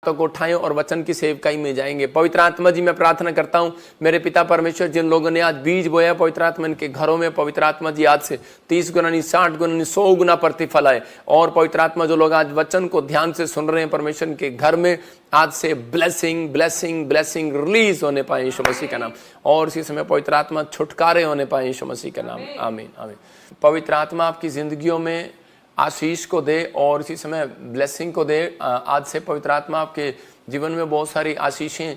तो को उठाएं और वचन की सेवकाई में जाएंगे। पवित्र आत्मा जी मैं प्रार्थना करता हूं मेरे पिता परमेश्वर, जिन लोगों ने आज बीज बोया पवित्र आत्मा इनके घरों में, पवित्र आत्मा जी आज से 30 गुना नहीं 60 गुना नहीं 100 गुना प्रतिफल आए। और पवित्र आत्मा जो लोग आज वचन को ध्यान से सुन रहे हैं परमेश्वर के घर में, आज से ब्लेसिंग ब्लेसिंग ब्लेसिंग रिलीज होने पाए यीशु मसीह का नाम। और इसी समय पवित्र आत्मा छुटकारे होने पाए यीशु मसीह का नाम। आमीन आमीन। पवित्र आत्मा आपकी जिंदगियों में आशीष को दे और इसी समय ब्लेसिंग को दे। आज से पवित्र आत्मा आपके जीवन में बहुत सारी आशीषें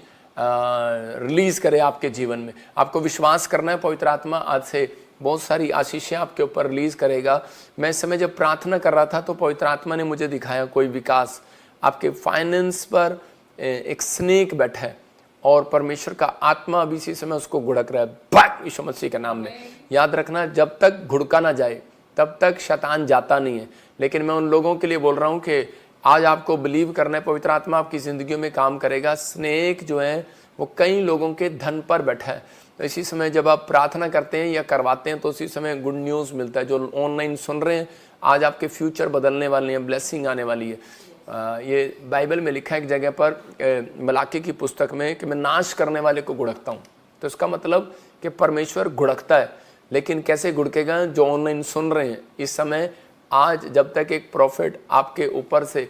रिलीज करे आपके जीवन में। आपको विश्वास करना है, पवित्र आत्मा आज से बहुत सारी आशीषें आपके ऊपर रिलीज करेगा। मैं इस समय जब प्रार्थना कर रहा था तो पवित्र आत्मा ने मुझे दिखाया कोई विकास आपके फाइनेंस पर एक स्नेक बैठा है और परमेश्वर का आत्मा अभी इसी समय उसको घुड़क रहा है भाग यीशु मसीह के नाम में। याद रखना, जब तक घुड़का ना जाए तब तक शैतान जाता नहीं है। लेकिन मैं उन लोगों के लिए बोल रहा हूं कि आज आपको बिलीव करना है, पवित्र आत्मा आपकी जिंदगी में काम करेगा। स्नेक जो है वो कई लोगों के धन पर बैठा है। तो इसी समय जब आप प्रार्थना करते हैं या करवाते हैं तो उसी समय गुड न्यूज़ मिलता है। जो ऑनलाइन सुन रहे हैं, आज आपके फ्यूचर बदलने वाले हैं, ब्लेसिंग आने वाली है। ये बाइबल में लिखा है एक जगह पर मलाकी की पुस्तक में कि मैं नाश करने वाले को घुड़कता हूँ। तो इसका मतलब कि परमेश्वर घुड़कता है, लेकिन कैसे घुड़केगा? जो ऑनलाइन सुन रहे हैं इस समय, आज जब तक एक प्रॉफिट आपके ऊपर से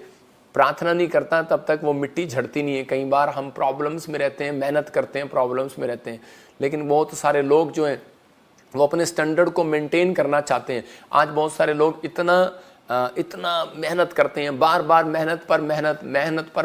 प्रार्थना नहीं करता तब तक वो मिट्टी झड़ती नहीं है। कई बार हम प्रॉब्लम्स में रहते हैं, मेहनत करते हैं, प्रॉब्लम्स में रहते हैं, लेकिन बहुत सारे लोग जो हैं वो अपने स्टैंडर्ड को मेंटेन करना चाहते हैं। आज बहुत सारे लोग इतना मेहनत करते हैं, बार बार मेहनत पर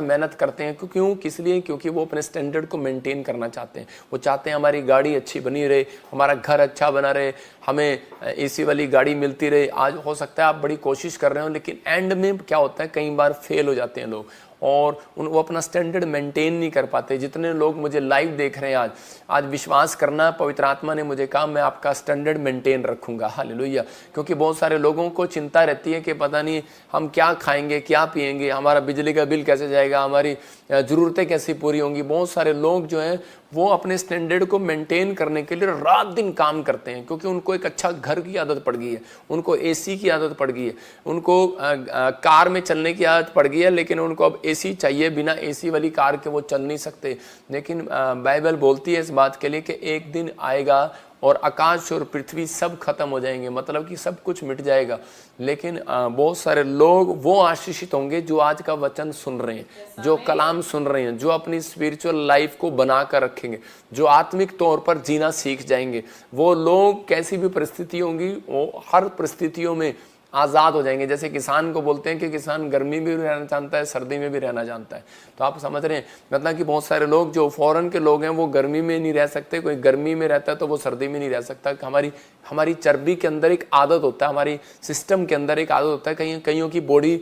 मेहनत करते हैं। क्यों? किस लिए? क्योंकि वो अपने स्टैंडर्ड को मेंटेन करना चाहते हैं। वो चाहते हैं हमारी गाड़ी अच्छी बनी रहे, हमारा घर अच्छा बना रहे, हमें एसी वाली गाड़ी मिलती रहे। आज हो सकता है आप बड़ी कोशिश कर रहे हो, लेकिन एंड में क्या होता है, कई बार फेल हो जाते हैं लोग और वो अपना स्टैंडर्ड मेंटेन नहीं कर पाते। जितने लोग मुझे लाइव देख रहे हैं आज विश्वास करना, पवित्र आत्मा ने मुझे कहा मैं आपका स्टैंडर्ड मेंटेन रखूंगा। हालेलुया। क्योंकि बहुत सारे लोगों को चिंता रहती है कि पता नहीं हम क्या खाएंगे, क्या पिएंगे, हमारा बिजली का बिल कैसे जाएगा, हमारी ज़रूरतें कैसे पूरी होंगी। बहुत सारे लोग जो हैं वो अपने स्टैंडर्ड को मेंटेन करने के लिए रात दिन काम करते हैं, क्योंकि उनको एक अच्छा घर की आदत पड़ गई है, उनको एसी की आदत पड़ गई है, उनको कार में चलने की आदत पड़ गई है, लेकिन उनको अब एसी चाहिए। बिना एसी वाली कार के वो चल नहीं सकते। लेकिन बाइबल बोलती है इस बात के लिए कि एक दिन आएगा और आकाश और पृथ्वी सब खत्म हो जाएंगे, मतलब कि सब कुछ मिट जाएगा। लेकिन बहुत सारे लोग वो आशीषित होंगे जो आज का वचन सुन रहे हैं, जो कलाम सुन रहे हैं, जो अपनी स्पिरिचुअल लाइफ को बना कर रखेंगे, जो आत्मिक तौर पर जीना सीख जाएंगे। वो लोग कैसी भी परिस्थिति होंगी वो हर परिस्थितियों में आज़ाद हो जाएंगे। जैसे किसान को बोलते हैं कि किसान गर्मी में भी रहना जानता है, सर्दी में भी रहना जानता है। तो आप समझ रहे हैं, मतलब कि बहुत सारे लोग जो फॉरेन के लोग हैं वो गर्मी में नहीं रह सकते, कोई गर्मी में रहता है तो वो सर्दी में नहीं रह सकता। हमारी चर्बी के अंदर एक आदत होता है, हमारी सिस्टम के अंदर एक आदत होता है। कईयों की बॉडी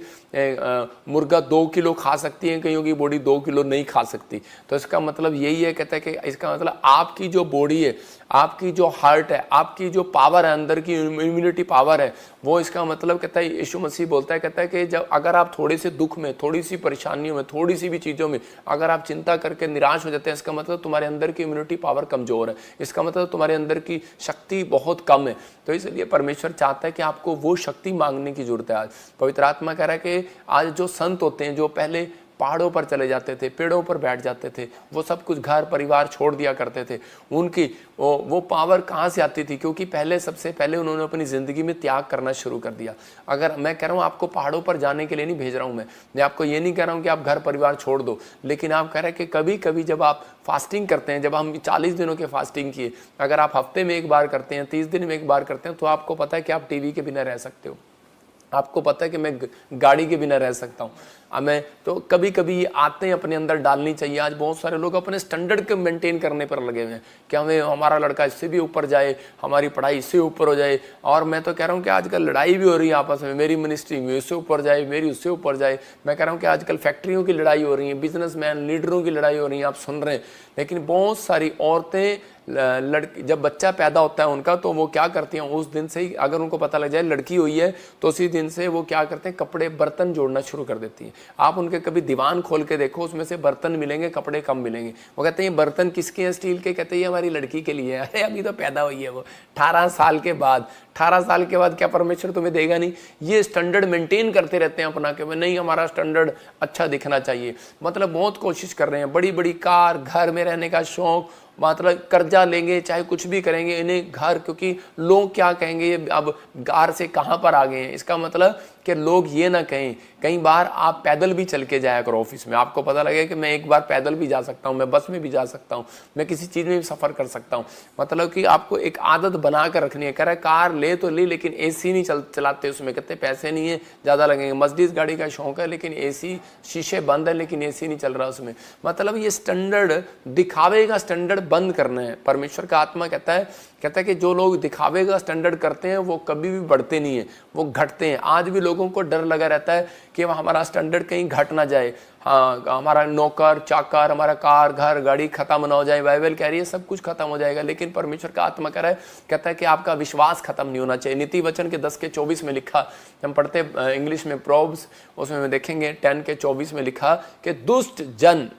मुर्गा 2 किलो खा सकती है, कईयों की बॉडी 2 किलो नहीं खा सकती। तो इसका मतलब यही है, कहता है कि इसका मतलब आपकी जो बॉडी है, आपकी जो हार्ट है, आपकी जो पावर है, अंदर की इम्यूनिटी पावर है, वो इसका मतलब कहता है, यीशु मसीह बोलता है, कहता है कि जब अगर आप थोड़े से दुख में, थोड़ी सी परेशानियों में, थोड़ी सी भी चीज़ों में अगर आप चिंता करके निराश हो जाते हैं, इसका मतलब तुम्हारे अंदर की इम्यूनिटी पावर कमज़ोर है, इसका मतलब तुम्हारे अंदर की शक्ति बहुत कम है। तो इसलिए परमेश्वर चाहता है कि आपको वो शक्ति मांगने की जरूरत है। आज पवित्र आत्मा कह रहा है कि आज जो संत होते हैं, जो पहले पहाड़ों पर चले जाते थे, पेड़ों पर बैठ जाते थे, वो सब कुछ घर परिवार छोड़ दिया करते थे, उनकी वो पावर कहाँ से आती थी? क्योंकि सबसे पहले उन्होंने अपनी ज़िंदगी में त्याग करना शुरू कर दिया। अगर मैं कह रहा हूँ आपको पहाड़ों पर जाने के लिए नहीं भेज रहा हूँ, मैं आपको ये नहीं कह रहा हूँ कि आप घर परिवार छोड़ दो, लेकिन आप कह रहे हैं कि कभी कभी जब आप फास्टिंग करते हैं, जब हम 40 दिनों के फास्टिंग किए, अगर आप हफ्ते में एक बार करते हैं, 30 दिन में एक बार करते हैं, तो आपको पता है कि आप टीवी के बिना रह सकते हो। आपको पता है कि मैं गाड़ी के बिना रह सकता हूँ। हमें तो कभी कभी ये आते हैं अपने अंदर डालनी चाहिए। आज बहुत सारे लोग अपने स्टैंडर्ड को मेंटेन करने पर लगे हुए हैं कि हमारा लड़का इससे भी ऊपर जाए, हमारी पढ़ाई इससे ऊपर हो जाए। और मैं तो कह रहा हूँ कि आजकल लड़ाई भी हो रही है आपस में, मेरी मिनिस्ट्री में इससे ऊपर जाए, मेरी उससे ऊपर जाए। मैं कह रहा हूँ कि आजकल फैक्ट्रियों की लड़ाई हो रही है, बिजनेसमैन लीडरों की लड़ाई हो रही है, आप सुन रहे हैं। लेकिन बहुत सारी औरतें लड़की जब बच्चा पैदा होता है उनका, तो वो क्या करती हैं, उस दिन से ही अगर उनको पता लग जाए लड़की हुई है तो उसी दिन से वो क्या करते हैं, कपड़े बर्तन जोड़ना शुरू कर देती हैं। आप उनके कभी दीवान खोल के देखो, उसमें से बर्तन मिलेंगे, कपड़े कम मिलेंगे। वो कहते हैं ये बर्तन किसके हैं स्टील के? कहते हैं ये हमारी लड़की के लिए है। अरे अभी तो पैदा हुई है वो 18 साल के बाद। 18 साल के बाद क्या परमेश्वर तुम्हें देगा नहीं? ये स्टैंडर्ड मेंटेन करते रहते हैं अपना, कि नहीं हमारा स्टैंडर्ड अच्छा दिखना चाहिए। मतलब बहुत कोशिश कर रहे हैं, बड़ी बड़ी कार, घर में रहने का शौक, मतलब कर्जा लेंगे, चाहे कुछ भी करेंगे इन्हें घर, क्योंकि लोग क्या कहेंगे ये अब कार से कहाँ पर आ गए हैं। इसका मतलब कि लोग ये ना कहें। कई बार आप पैदल भी चल के जाया करो ऑफिस में, आपको पता लगे कि मैं एक बार पैदल भी जा सकता हूँ, मैं बस में भी जा सकता हूँ, मैं किसी चीज़ में भी सफ़र कर सकता हूँ। मतलब कि आपको एक आदत बना कर रखनी है। कह रहा है कार ले तो ली, लेकिन एसी नहीं चलाते उसमें, कहते पैसे नहीं है, ज़्यादा लगेंगे। मर्सिडीज गाड़ी का शौक है, लेकिन एसी, शीशे बंद है लेकिन एसी नहीं चल रहा उसमें। मतलब ये स्टैंडर्ड, दिखावे का स्टैंडर्ड बंद करना है। परमेश्वर का आत्मा कहता है कि जो लोग दिखावे का स्टैंडर्ड करते हैं वो कभी भी बढ़ते नहीं है, वो घटते हैं। आज भी लोगों को डर लगा रहता है कि हमारा स्टैंडर्ड कहीं घट ना जाए, हाँ हमारा नौकर चाकर, हमारा कार घर गाड़ी खत्म ना हो जाए। बाइबल कह रही है सब कुछ खत्म हो जाएगा, लेकिन परमेश्वर का आत्मा कह रहा है, कहता है कि आपका विश्वास खत्म नहीं होना चाहिए। नीति वचन के 10:24 में लिखा, हम पढ़ते इंग्लिश में प्रोव्स, उसमें देखेंगे 10:24 में लिखा कि दुष्ट जन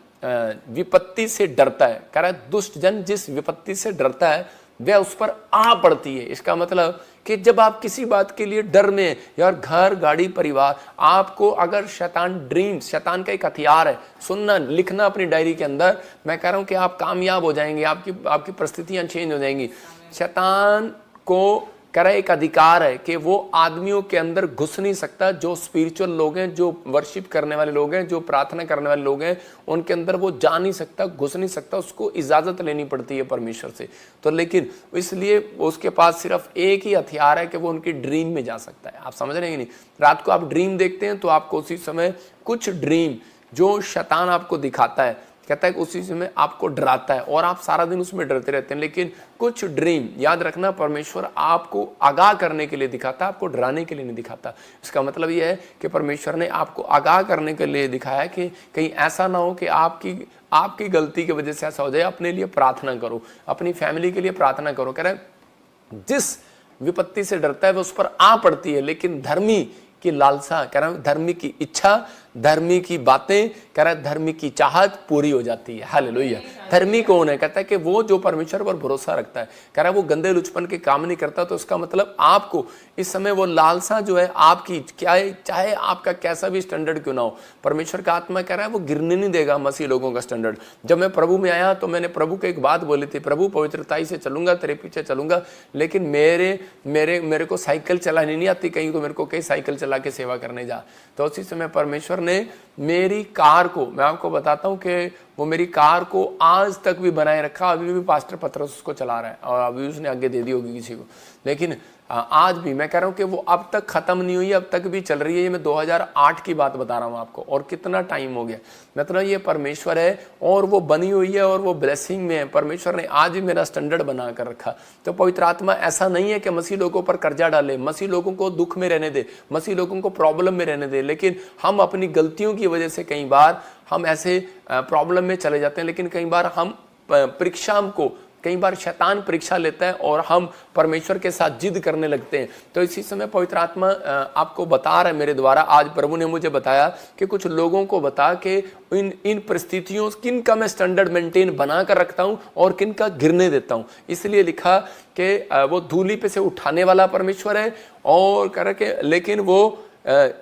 विपत्ति से डरता है। कह रहा है दुष्ट जन जिस विपत्ति से डरता है वह उस पर आ पड़ती है। इसका मतलब कि जब आप किसी बात के लिए डर में, यार घर गाड़ी परिवार, आपको अगर शैतान ड्रीम्स, शैतान का एक हथियार है, सुनना लिखना अपनी डायरी के अंदर, मैं कह रहा हूं कि आप कामयाब हो जाएंगे, आपकी परिस्थितियां चेंज हो जाएंगी। शैतान को कह रहा है एक अधिकार है कि वो आदमियों के अंदर घुस नहीं सकता। जो स्पिरिचुअल लोग हैं, जो वर्शिप करने वाले लोग हैं, जो प्रार्थना करने वाले लोग हैं, उनके अंदर वो जा नहीं सकता, घुस नहीं सकता, उसको इजाजत लेनी पड़ती है परमेश्वर से। तो लेकिन इसलिए उसके पास सिर्फ एक ही हथियार है कि वो उनकी ड्रीम में जा सकता है। आप समझ रहे हैं कि नहीं? रात को आप ड्रीम देखते हैं तो आपको उसी समय कुछ ड्रीम जो शैतान आपको दिखाता है, कहता है कि उसी समय आपको डराता है और आप सारा दिन उसमें डरते रहते हैं। लेकिन कुछ ड्रीम, याद रखना, परमेश्वर आपको आगाह करने के लिए दिखाता है, आपको डराने के लिए नहीं दिखाता। इसका मतलब यह है कि परमेश्वर ने आपको आगाह करने के लिए दिखाया है कि कहीं ऐसा ना हो कि आपकी गलती की वजह से ऐसा हो जाए। अपने लिए प्रार्थना करो, अपनी फैमिली के लिए प्रार्थना करो। कह रहे हैं जिस विपत्ति से डरता है वह उस पर आ पड़ती है, लेकिन धर्मी की लालसा, कह रहा है धर्मी की इच्छा, धर्मी की बातें, कह रहा है धर्मी की चाहत पूरी हो जाती है। हालेलुया। धर्मी कौन है? कहता है कि वो जो परमेश्वर पर भरोसा रखता है। कह रहा है वो गंदे लुचपन के काम नहीं करता। तो इसका मतलब आपको इस समय वो लालसा जो है आपकी, क्या है, चाहे आपका कैसा भी स्टैंडर्ड क्यों ना हो, परमेश्वर का आत्मा कह रहा है वो गिरने नहीं देगा मसीह लोगों का स्टैंडर्ड। जब मैं प्रभु में आया तो मैंने प्रभु को एक बात बोली थी, प्रभु पवित्रताई से चलूंगा, तेरे पीछे चलूंगा, लेकिन मेरे को साइकिल चलानी नहीं आती, कहीं तो मेरे को कहीं साइकिल चला के सेवा करने जा। तो उसी समय परमेश्वर ने मेरी कार को, मैं आपको बताता हूं कि वो मेरी कार को आज तक भी बनाए रखा। अभी भी पास्टर पतरस उसको चला रहा है और अभी उसने आगे दे दी होगी किसी को, लेकिन आज भी मैं कह रहा हूं कि वो अब तक खत्म नहीं हुई, अब तक भी चल रही है। ये मैं 2008 की बात बता रहा हूं आपको, और कितना टाइम हो गया। मतलब ये परमेश्वर है और वो बनी हुई है और वो ब्लेसिंग में है। परमेश्वर ने आज भी मेरा स्टैंडर्ड बना कर रखा। तो पवित्र आत्मा ऐसा नहीं है कि मसीह लोगों पर कर्जा डाले, मसीह लोगों को दुख में रहने दे, मसीह लोगों को प्रॉब्लम में रहने दे। लेकिन हम अपनी गलतियों की वजह से कई बार हम ऐसे प्रॉब्लम में चले जाते हैं। लेकिन कई बार हम परीक्षा को, कई बार शैतान परीक्षा लेता है और हम परमेश्वर के साथ जिद करने लगते हैं। तो इसी समय पवित्र आत्मा आपको बता रहा है मेरे द्वारा, आज प्रभु ने मुझे बताया कि कुछ लोगों को बता कि इन परिस्थितियों किन का मैं स्टैंडर्ड मेंटेन बना कर रखता हूं और किन का गिरने देता हूं। इसलिए लिखा कि वो धूली पे से उठाने वाला परमेश्वर है और करके, लेकिन वो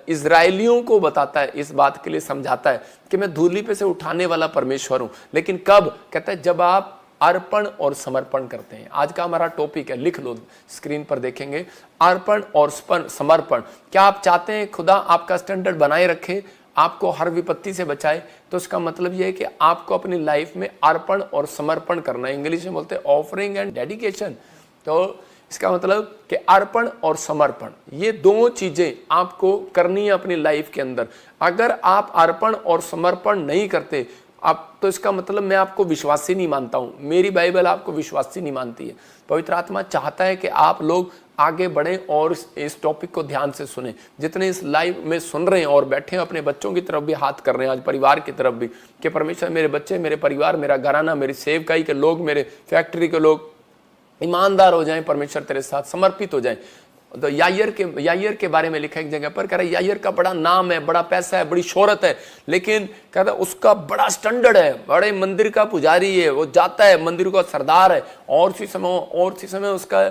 इजराइलियों को बताता है, इस बात के लिए समझाता है कि मैं धूली पे से उठाने वाला परमेश्वर हूं। लेकिन कब? कहता है जब आप अर्पण और समर्पण करते हैं। आज का हमारा टॉपिक है, लिख लो, स्क्रीन पर देखेंगे, अर्पण और समर्पण। क्या आप चाहते हैं खुदा आपका स्टैंडर्ड बनाए रखे, आपको हर विपत्ति से बचाए? तो इसका मतलब यह है कि आपको अपनी लाइफ में अर्पण और समर्पण करना है। इंग्लिश में बोलते हैं ऑफरिंग एंड डेडिकेशन। तो इसका मतलब कि अर्पण और समर्पण, ये दो चीजें आपको करनी है अपनी लाइफ के अंदर। अगर आप अर्पण और समर्पण नहीं करते आप, तो इसका मतलब मैं आपको विश्वासी नहीं मानता हूं, मेरी बाइबल आपको विश्वासी नहीं मानती है। पवित्र आत्मा चाहता है कि आप लोग आगे बढ़ें और इस टॉपिक को ध्यान से सुने। जितने इस लाइव में सुन रहे हैं और बैठे हैं, अपने बच्चों की तरफ भी हाथ कर रहे हैं, आज परिवार की तरफ भी, कि परमेश्वर मेरे बच्चे, मेरे परिवार, मेरा घराना, मेरी सेवकाई के लोग, मेरे फैक्ट्री के लोग ईमानदार हो जाएं, परमेश्वर तेरे साथ समर्पित हो जाएं। तो यायर के बारे में लिखा एक जगह पर, कह रहा है यायर का बड़ा नाम है, बड़ा पैसा है, बड़ी शोहरत है, लेकिन कहता है उसका बड़ा स्टैंडर्ड है, बड़े मंदिर का पुजारी है, वो जाता है, मंदिर का सरदार है। और उसी समय उसका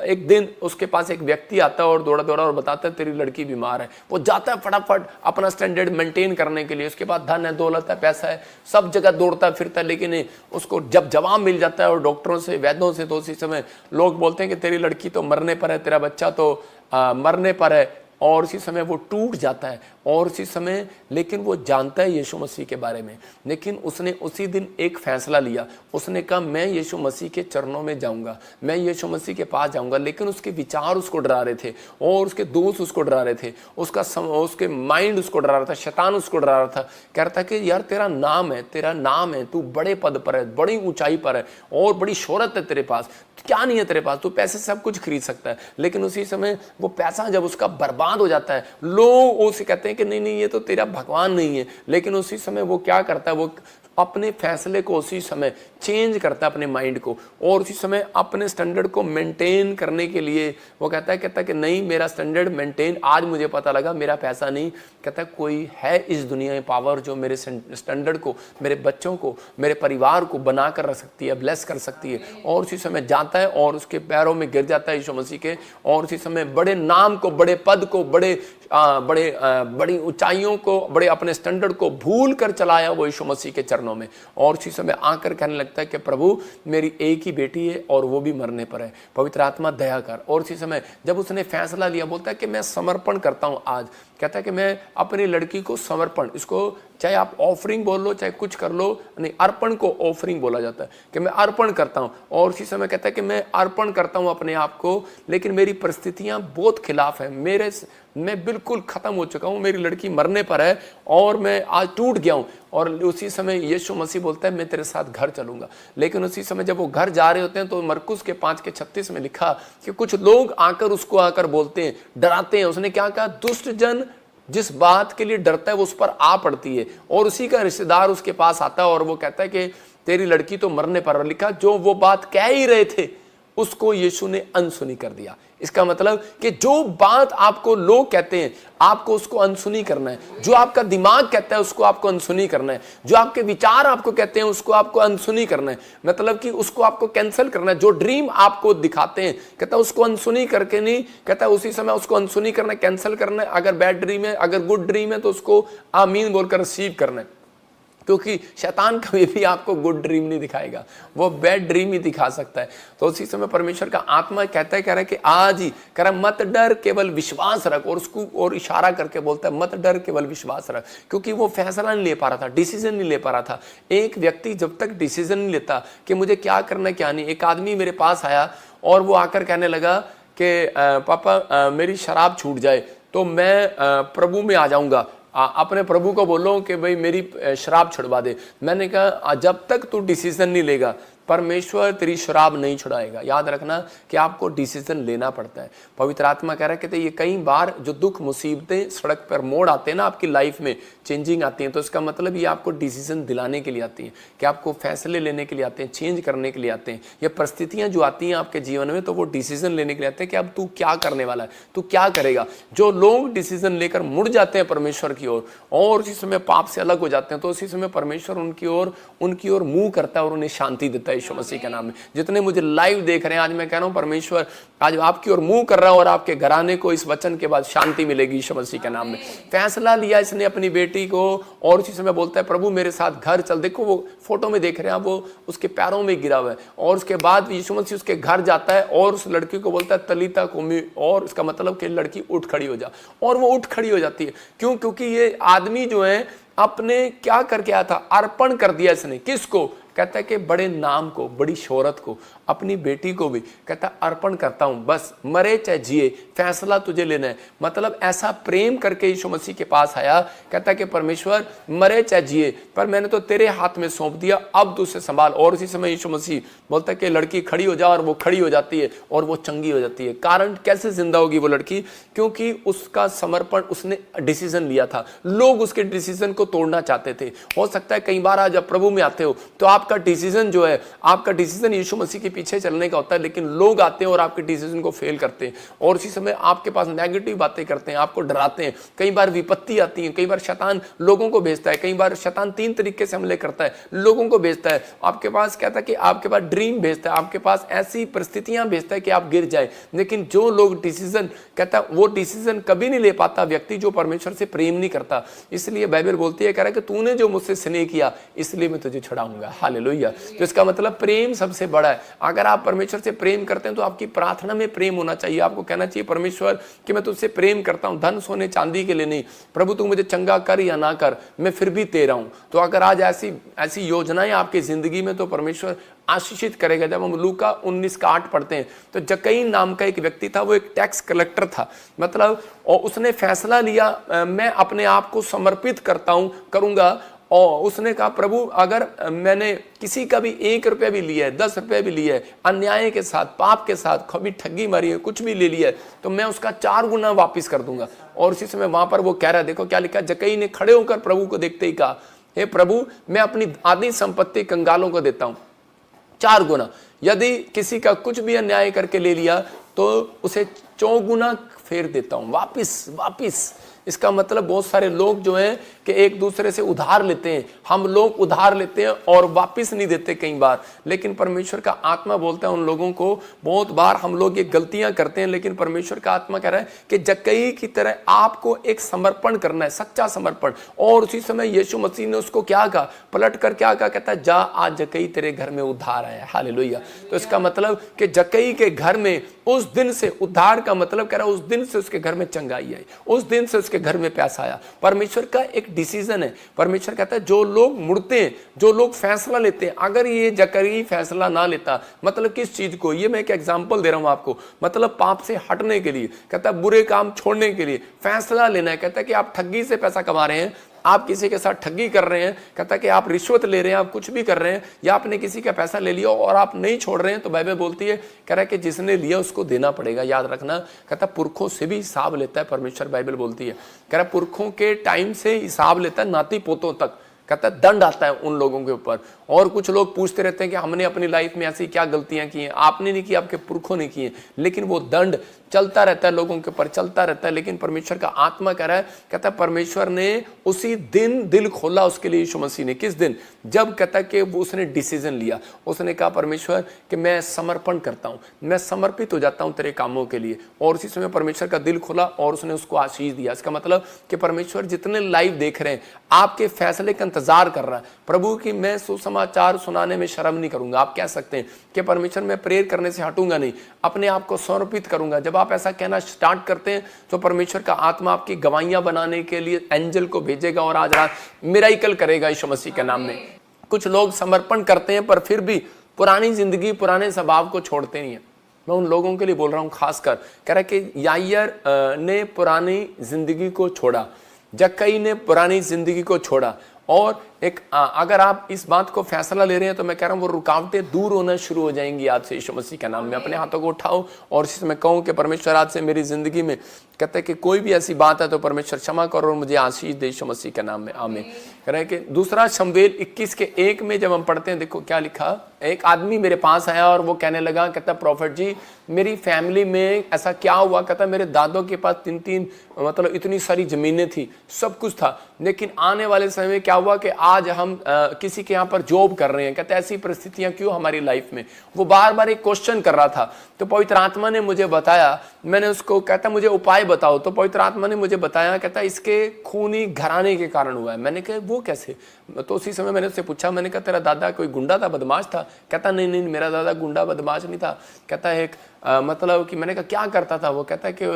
एक दिन उसके पास एक व्यक्ति आता है और दौड़ा और बताता है तेरी लड़की बीमार है। वो जाता है फटाफट अपना स्टैंडर्ड मेंटेन करने के लिए, उसके पास धन है, दौलत है, पैसा है, सब जगह दौड़ता फिरता है, लेकिन उसको जब जवाब मिल जाता है और डॉक्टरों से, वैद्यों से, तो उसी समय लोग बोलते हैं कि तेरी लड़की तो मरने पर है, तेरा बच्चा तो मरने पर है। और उसी समय वो टूट जाता है। और उसी समय लेकिन वो जानता है यीशु मसीह के बारे में, लेकिन उसने उसी दिन एक फैसला लिया। उसने कहा मैं यीशु मसीह के चरणों में जाऊंगा, मैं यीशु मसीह के पास जाऊंगा। लेकिन उसके विचार उसको डरा रहे थे और उसके दोस्त उसको डरा रहे थे, उसके माइंड उसको डरा रहा था, शैतान उसको डरा रहा था। कह रहा था कि यार तेरा नाम है, तू बड़े पद पर है, बड़ी ऊंचाई पर है और बड़ी शोहरत है तेरे पास, क्या नहीं है तेरे पास, तू पैसे से सब कुछ खरीद सकता है। लेकिन उसी समय वो पैसा जब उसका बर्बाद हो जाता है, लोग उसे कहते हैं कि नहीं ये तो तेरा भगवान नहीं है। लेकिन उसी समय वो क्या करता है, वो अपने फैसले को उसी समय चेंज करता है अपने माइंड को, और उसी समय अपने स्टैंडर्ड को मेंटेन करने के लिए वो कहता है कि नहीं मेरा स्टैंडर्ड मेंटेन, आज मुझे पता लगा मेरा पैसा नहीं, कहता है कोई है इस दुनिया में पावर जो मेरे स्टैंडर्ड को, मेरे बच्चों को, मेरे परिवार को बना कर रख सकती है, ब्लेस कर सकती है। और उसी समय जाता है और उसके पैरों में गिर जाता है यीशु मसीह के, और उसी समय बड़े नाम को, बड़े पद को, बड़ी ऊंचाइयों को, बड़े अपने स्टैंडर्ड को भूल कर चलाया वो यीशु मसीह के चरणों में। और उसी समय आकर कहने लगता है कि प्रभु मेरी एक ही बेटी है और वो भी मरने पर है, पवित्र आत्मा दया कर। और उसी समय जब उसने फैसला लिया, बोलता है कि मैं समर्पण करता हूं आज, कहता है कि मैं अपनी लड़की को समर्पण, इसको चाहे आप ऑफरिंग बोल लो चाहे कुछ कर लो, नहीं अर्पण को ऑफरिंग बोला जाता है, कि मैं अर्पण करता हूं। और उसी समय कहता है कि मैं अर्पण करता हूं अपने आप को, लेकिन मेरी परिस्थितियां बहुत खिलाफ है, मैं बिल्कुल खत्म हो चुका हूं, मेरी लड़की मरने पर है और मैं आज टूट गया हूं। और उसी समय यीशु मसीह बोलता है मैं तेरे साथ घर चलूंगा। लेकिन उसी समय जब वो घर जा रहे होते हैं तो मरकुस के 5:36 में लिखा कि कुछ लोग आकर बोलते हैं, डराते हैं। उसने क्या कहा, दुष्ट जन जिस बात के लिए डरता है वो उस पर आ पड़ती है, और उसी का रिश्तेदार उसके पास आता है और वो कहता है कि तेरी लड़की तो मरने पर। लिखा जो वो बात कह ही रहे थे उसको यीशु ने अनसुनी कर दिया। इसका मतलब कि जो बात आपको लोग कहते हैं आपको उसको अनसुनी करना है, जो आपका दिमाग कहता है उसको आपको अनसुनी करना है, जो आपके विचार आपको कहते हैं उसको आपको अनसुनी करना है, मतलब कि उसको आपको कैंसिल करना है। जो ड्रीम आपको दिखाते हैं कहता है उसको अनसुनी करके नहीं, कहता है उसी समय उसको अनसुनी करना है, कैंसिल करना है। अगर बैड ड्रीम है, अगर गुड ड्रीम है तो उसको आमीन बोलकर रिसीव करना है, क्योंकि शैतान कभी भी आपको गुड ड्रीम नहीं दिखाएगा, वो बैड ड्रीम ही दिखा सकता है। तो उसी समय परमेश्वर का आत्मा कह रहा है कि आज ही कह रहा मत डर केवल विश्वास रख, और उसको और इशारा करके बोलता है मत डर केवल विश्वास रख, क्योंकि वो फैसला नहीं ले पा रहा था, डिसीजन नहीं ले पा रहा था। एक व्यक्ति जब तक डिसीजन नहीं लेता कि मुझे क्या करना है क्या नहीं। एक आदमी मेरे पास आया और वो आकर कहने लगा कि पापा मेरी शराब छूट जाए तो मैं प्रभु में आ जाऊंगा, अपने प्रभु को बोलो कि भाई मेरी शराब छुड़वा दे। मैंने कहा जब तक तू डिसीजन नहीं लेगा परमेश्वर तेरी शराब नहीं छुड़ाएगा। याद रखना कि आपको डिसीजन लेना पड़ता है। पवित्र आत्मा कह रहा है कि ये कई बार जो दुख मुसीबतें सड़क पर मोड़ आते हैं ना, आपकी लाइफ में चेंजिंग आती हैं, तो इसका मतलब ये आपको डिसीजन दिलाने के लिए आती हैं, कि आपको फैसले लेने के लिए आते हैं, चेंज करने के लिए आते हैं। ये परिस्थितियां जो आती हैं आपके जीवन में तो वो डिसीजन लेने के लिए आते हैं कि अब तू क्या करने वाला है, तू क्या करेगा। जो लोग डिसीजन लेकर मुड़ जाते हैं परमेश्वर की ओर और उसी समय पाप से अलग हो जाते हैं, तो उसी समय परमेश्वर उनकी ओर मुंह करता है और उन्हें शांति देता है यीशु मसीह के नाम में। जितने मुझे लाइव देख रहे हैं आज मैं कह रहा हूं परमेश्वर आज आपकी ओर मुंह कर रहा है और आपके घराने को इस वचन के बाद शांति मिलेगी यीशु मसीह के नाम में। फैसला लिया इसने अपनी बेटी को और उसी समय बोलता है प्रभु मेरे साथ घर चल। देखो वो फोटो में देख रहे हैं, वो उसके पैरों में गिरा हुआ है और उसके बाद यीशु मसीह उसके घर जाता है और उस लड़की को बोलता है तलीता कुमी, और इसका मतलब कि लड़की उठ खड़ी हो जा, और वो उठ खड़ी हो जाती है। क्यों? क्योंकि ये आदमी जो है अपने क्या करके आया था, अर्पण कर दिया इसने। किसको? कहता है कि बड़े नाम को, बड़ी शोहरत को, अपनी बेटी को भी कहता अर्पण करता हूं, बस मरे चाहे जिए फैसला तुझे लेना है। मतलब ऐसा प्रेम करके यीशु मसीह के पास आया, कहता कि परमेश्वर मरे चाहे जिए पर मैंने तो तेरे हाथ में सौंप दिया, अब तू उसे संभाल। और उसी समय यीशु मसीह बोलता है कि लड़की खड़ी हो जा, और वो खड़ी हो जाती है और वो चंगी हो जाती है। कारण कैसे जिंदा होगी वो लड़की? क्योंकि उसका समर्पण, उसने डिसीजन लिया था। लोग उसके डिसीजन को तोड़ना चाहते थे। हो सकता है कई बार आज जब प्रभु में आते हो तो आप आपका डिसीजन जो है, आपका डिसीजन यीशु मसीह के पीछे चलने का होता है, लेकिन लोग आते हैं और आपके डिसीजन को फेल करते हैं और उसी समय आपके पास नेगेटिव बातें करते हैं, आपको डराते हैं। कई बार विपत्ति आती है, कई बार शैतान लोगों को भेजता है, कई बार शैतान 3 तरीके से हमले करता है, लोगों को भेजता है, आपके पास कहता है कि आपके पास ड्रीम भेजता है, आपके पास ऐसी परिस्थितियां भेजता है कि आप गिर जाए। लेकिन जो लोग डिसीजन कहता है वो डिसीजन कभी नहीं ले पाता व्यक्ति जो परमेश्वर से प्रेम नहीं करता। इसलिए बाइबल बोलती है, कह रहा है कि तूने जो मुझसे स्नेह किया इसलिए मैं तुझे छुड़ाऊंगा। हालेलुया। तो इसका मतलब प्रेम सबसे बड़ा है। अगर आप परमेश्वर से प्रेम करते हैं तो आपकी प्रार्थना में प्रेम होना चाहिए। आपको कहना चाहिए परमेश्वर कि मैं तुझसे प्रेम करता हूं, धन सोने चांदी के लिए नहीं, प्रभु तू मुझे चंगा कर या ना कर, मैं फिर भी तेरा हूं। तो अगर आज ऐसी योजनाएं आपकी जिंदगी में, तो परमेश्वर आशीषित करेगा। जब हम लूका 19:8 पढ़ते हैं तो जक्कई नाम का एक व्यक्ति था, वो एक टैक्स कलेक्टर था, मतलब, और उसने फैसला लिया मैं अपने आप को समर्पित करूंगा। और उसने कहा प्रभु अगर मैंने किसी का भी 1 रुपया भी लिया है, 10 रुपये भी लिया है, अन्याय के साथ, पाप के साथ, कभी ठगी मारी है, कुछ भी ले लिया है, तो मैं उसका 4 गुना वापिस कर दूंगा। और उसी समय वहां पर वो कह रहा है, देखो क्या लिखा, जक्कई ने खड़े होकर प्रभु को देखते ही कहा, हे प्रभु मैं अपनी आधी संपत्ति कंगालों को देता हूं 4 गुना। यदि किसी का कुछ भी अन्याय करके ले लिया तो उसे 4 गुना फेर देता हूं, वापिस। इसका मतलब बहुत सारे लोग जो हैं कि एक दूसरे से उधार लेते हैं, हम लोग उधार लेते हैं और वापस नहीं देते कई बार। लेकिन परमेश्वर का आत्मा बोलता है उन लोगों को, बहुत बार हम लोग ये गलतियां करते हैं, लेकिन परमेश्वर का आत्मा कह रहा है कि जक्कई की तरह आपको एक समर्पण करना है, सच्चा समर्पण। और उसी समय यीशु मसीह ने उसको क्या कहा, पलट कर क्या कहा, कहता है जा आज जक्कई तेरे घर में उद्धार आया। हालेलुया। तो इसका मतलब कि जक्कई के घर में उस दिन से, उद्धार का मतलब कह रहा है उस दिन से उसके घर में चंगाई आई, उस दिन से उसके घर में पैसा आया। परमेश्वर का एक डिसीजन है। परमेश्वर कहता है जो लोग मुड़ते हैं, जो लोग फैसला लेते हैं, अगर ये जक्कई फैसला ना लेता, मतलब किस चीज को, ये मैं एक एग्जांपल दे रहा हूं आपको, मतलब पाप से हटने के लिए, कहता है बुरे काम छोड़ने के लिए फैसला लेना है। कहता है कि आप ठगी से पैसा कमा रहे हैं, आप किसी के साथ ठगी कर रहे हैं, कहता है कि आप रिश्वत ले रहे हैं, आप कुछ भी कर रहे हैं, या आपने किसी का पैसा ले लिया और आप नहीं छोड़ रहे हैं, तो बाइबल बोलती है, कह रहा है कि जिसने लिया उसको देना पड़ेगा। याद रखना, कहता है पुरखों से भी हिसाब लेता है परमेश्वर। बाइबल बोलती है, कह रहा है पुरखों के टाइम से हिसाब लेता है, नाती पोतों तक, कहता है दंड आता है उन लोगों के ऊपर। और कुछ लोग पूछते रहते हैं कि हमने अपनी लाइफ में ऐसी क्या गलतियां की हैं, आपने नहीं की, आपके पुरखों ने की हैं, लेकिन वो दंड चलता रहता है, लोगों के ऊपर चलता रहता है। लेकिन परमेश्वर का आत्मा कह रहा है, कहता है परमेश्वर ने उसी दिन दिल खोला उसके लिए यीशु मसीह ने। किस दिन? जब कहता है कि वो उसने डिसीजन लिया, उसने कहा परमेश्वर कि मैं समर्पण करता हूं, मैं समर्पित हो जाता हूं तेरे कामों के लिए। और उसी समय परमेश्वर का दिल खोला और उसने उसको आशीष दिया। इसका मतलब कि परमेश्वर जितने लाइव देख रहे हैं, आपके फैसले का इंतजार कर रहा है प्रभु की मैं सुसमाचार सुनाने में शर्म नहीं करूंगा। आप कह सकते हैं कि परमेश्वर मैं प्रेयर करने से हटूंगा नहीं, अपने आप को समर्पित करूंगा। जब आप ऐसा कहना स्टार्ट करते हैं तो परमेश्वर का आत्मा आपकी गवाहियां बनाने के लिए एंजल को भेजेगा और आज रात मिरेकल करेगा यीशु मसीह के नाम में। कुछ लोग समर्पण करते हैं पर फिर भी पुरानी जिंदगी, पुराने स्वभाव को छोड़ते नहीं है। मैं उन लोगों के लिए बोल रहा हूं, खासकर कह रहा है कि याईर ने पुरानी जिंदगी को छोड़ा, जक्कई ने पुरानी जिंदगी को छोड़ा। और अगर आप इस बात को फैसला ले रहे हैं तो मैं कह रहा हूं वो रुकावटें दूर होना शुरू हो जाएंगी आज से यीशु मसीह के नाम में। अपने हाथों को उठाओ और इसी समय कहूं कि परमेश्वर आज से मेरी जिंदगी में, कहते हैं कि कोई भी ऐसी बात है तो परमेश्वर क्षमा करो और मुझे आशीष दे यीशु मसीह के नाम में, आमीन। कह रहे हैं कि दूसरा शमूएल 21:1 में जब हम पढ़ते हैं, देखो क्या लिखा। एक आदमी मेरे पास आया और वो कहने लगा, कहता प्रॉफिट जी मेरी फैमिली में ऐसा क्या हुआ, कहता मेरे दादों के पास 3 मतलब इतनी सारी जमीनें थी, सब कुछ था, लेकिन आने वाले समय में क्या हुआ कि आज हम किसी के यहाँ पर जॉब कर रहे हैं। कहते ऐसी परिस्थितियां क्यों हमारी लाइफ में। वो बार बार एक क्वेश्चन कर रहा था। तो पवित्र आत्मा ने मुझे बताया, मैंने उसको, कहता मुझे उपाय बताओ। तो पवित्र आत्मा ने मुझे बताया, कहता इसके खूनी घराने के कारण हुआ है। मैंने कहा वो कैसे? तो उसी समय मैंने उससे पूछा, मैंने कहा तेरा दादा कोई गुंडा था, बदमाश था? कहता नहीं नहीं मेरा दादा गुंडा बदमाश नहीं था। कहता एक मतलब कि, मैंने कहा क्या करता था वो? कहता है कि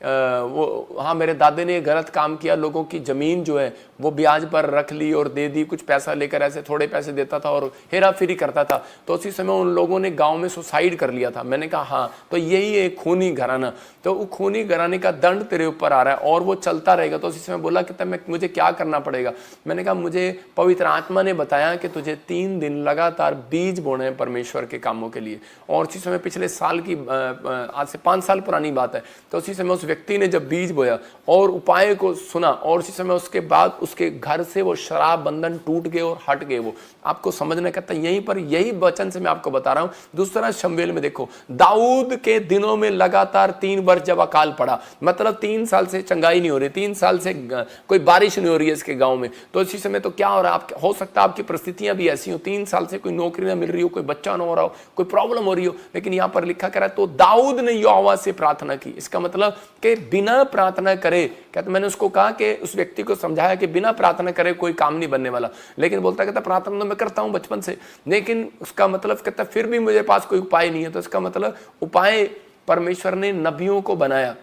वो हाँ मेरे दादे ने गलत काम किया, लोगों की ज़मीन जो है वो ब्याज पर रख ली और दे दी, कुछ पैसा लेकर ऐसे थोड़े पैसे देता था और हेरा फेरी करता था। तो उसी समय उन लोगों ने गांव में सुसाइड कर लिया था। मैंने कहा हाँ, तो यही है खूनी घराना। तो वो खूनी घराने का दंड तेरे ऊपर आ रहा है और वो चलता रहेगा। तो उसी समय बोला कि तब मुझे क्या करना पड़ेगा? मैंने कहा मुझे पवित्र आत्मा ने बताया कि तुझे 3 दिन लगातार बीज बोने हैं परमेश्वर के कामों के लिए। और उसी समय पिछले साल की, आज से 5 साल पुरानी बात है, तो उसी समय उस व्यक्ति ने जब बीज बोया और उपाय को सुना और उसी समय उसके बाद उसके घर से वो शराब बंधन टूट गए और हट गए। वो आपको समझने कहता है यहीं पर, यही वचन से मैं आपको बता रहा हूं। दूसरा शमूएल में देखो, दाऊद के दिनों में लगातार 3 वर्ष जब अकाल पड़ा, मतलब 3 साल से चंगाई नहीं हो रही, 3 साल से कोई बारिश नहीं हो रही है इसके गांव में, तो इसी समय तो क्या हो रहा है, हो सकता है आपकी परिस्थितियां भी ऐसी हो, 3 साल से कोई नौकरी ना मिल रही हो, कोई बच्चा ना हो रहा हो, कोई प्रॉब्लम हो रही हो, लेकिन यहां पर लिखा करा तो दाऊद ने यहोवा से प्रार्थना की। इसका मतलब कि बिना प्रार्थना करे, कहते मैंने उसको कहा कि उस व्यक्ति को समझाया कि बिना प्रार्थना करे कोई काम नहीं बनने वाला, लेकिन बोलता कहता प्रार्थना तो मैं करता हूं बचपन से, लेकिन उसका मतलब कहता फिर भी मुझे पास कोई उपाय नहीं है। तो इसका मतलब उपाय परमेश्वर ने नबियों को बनाया,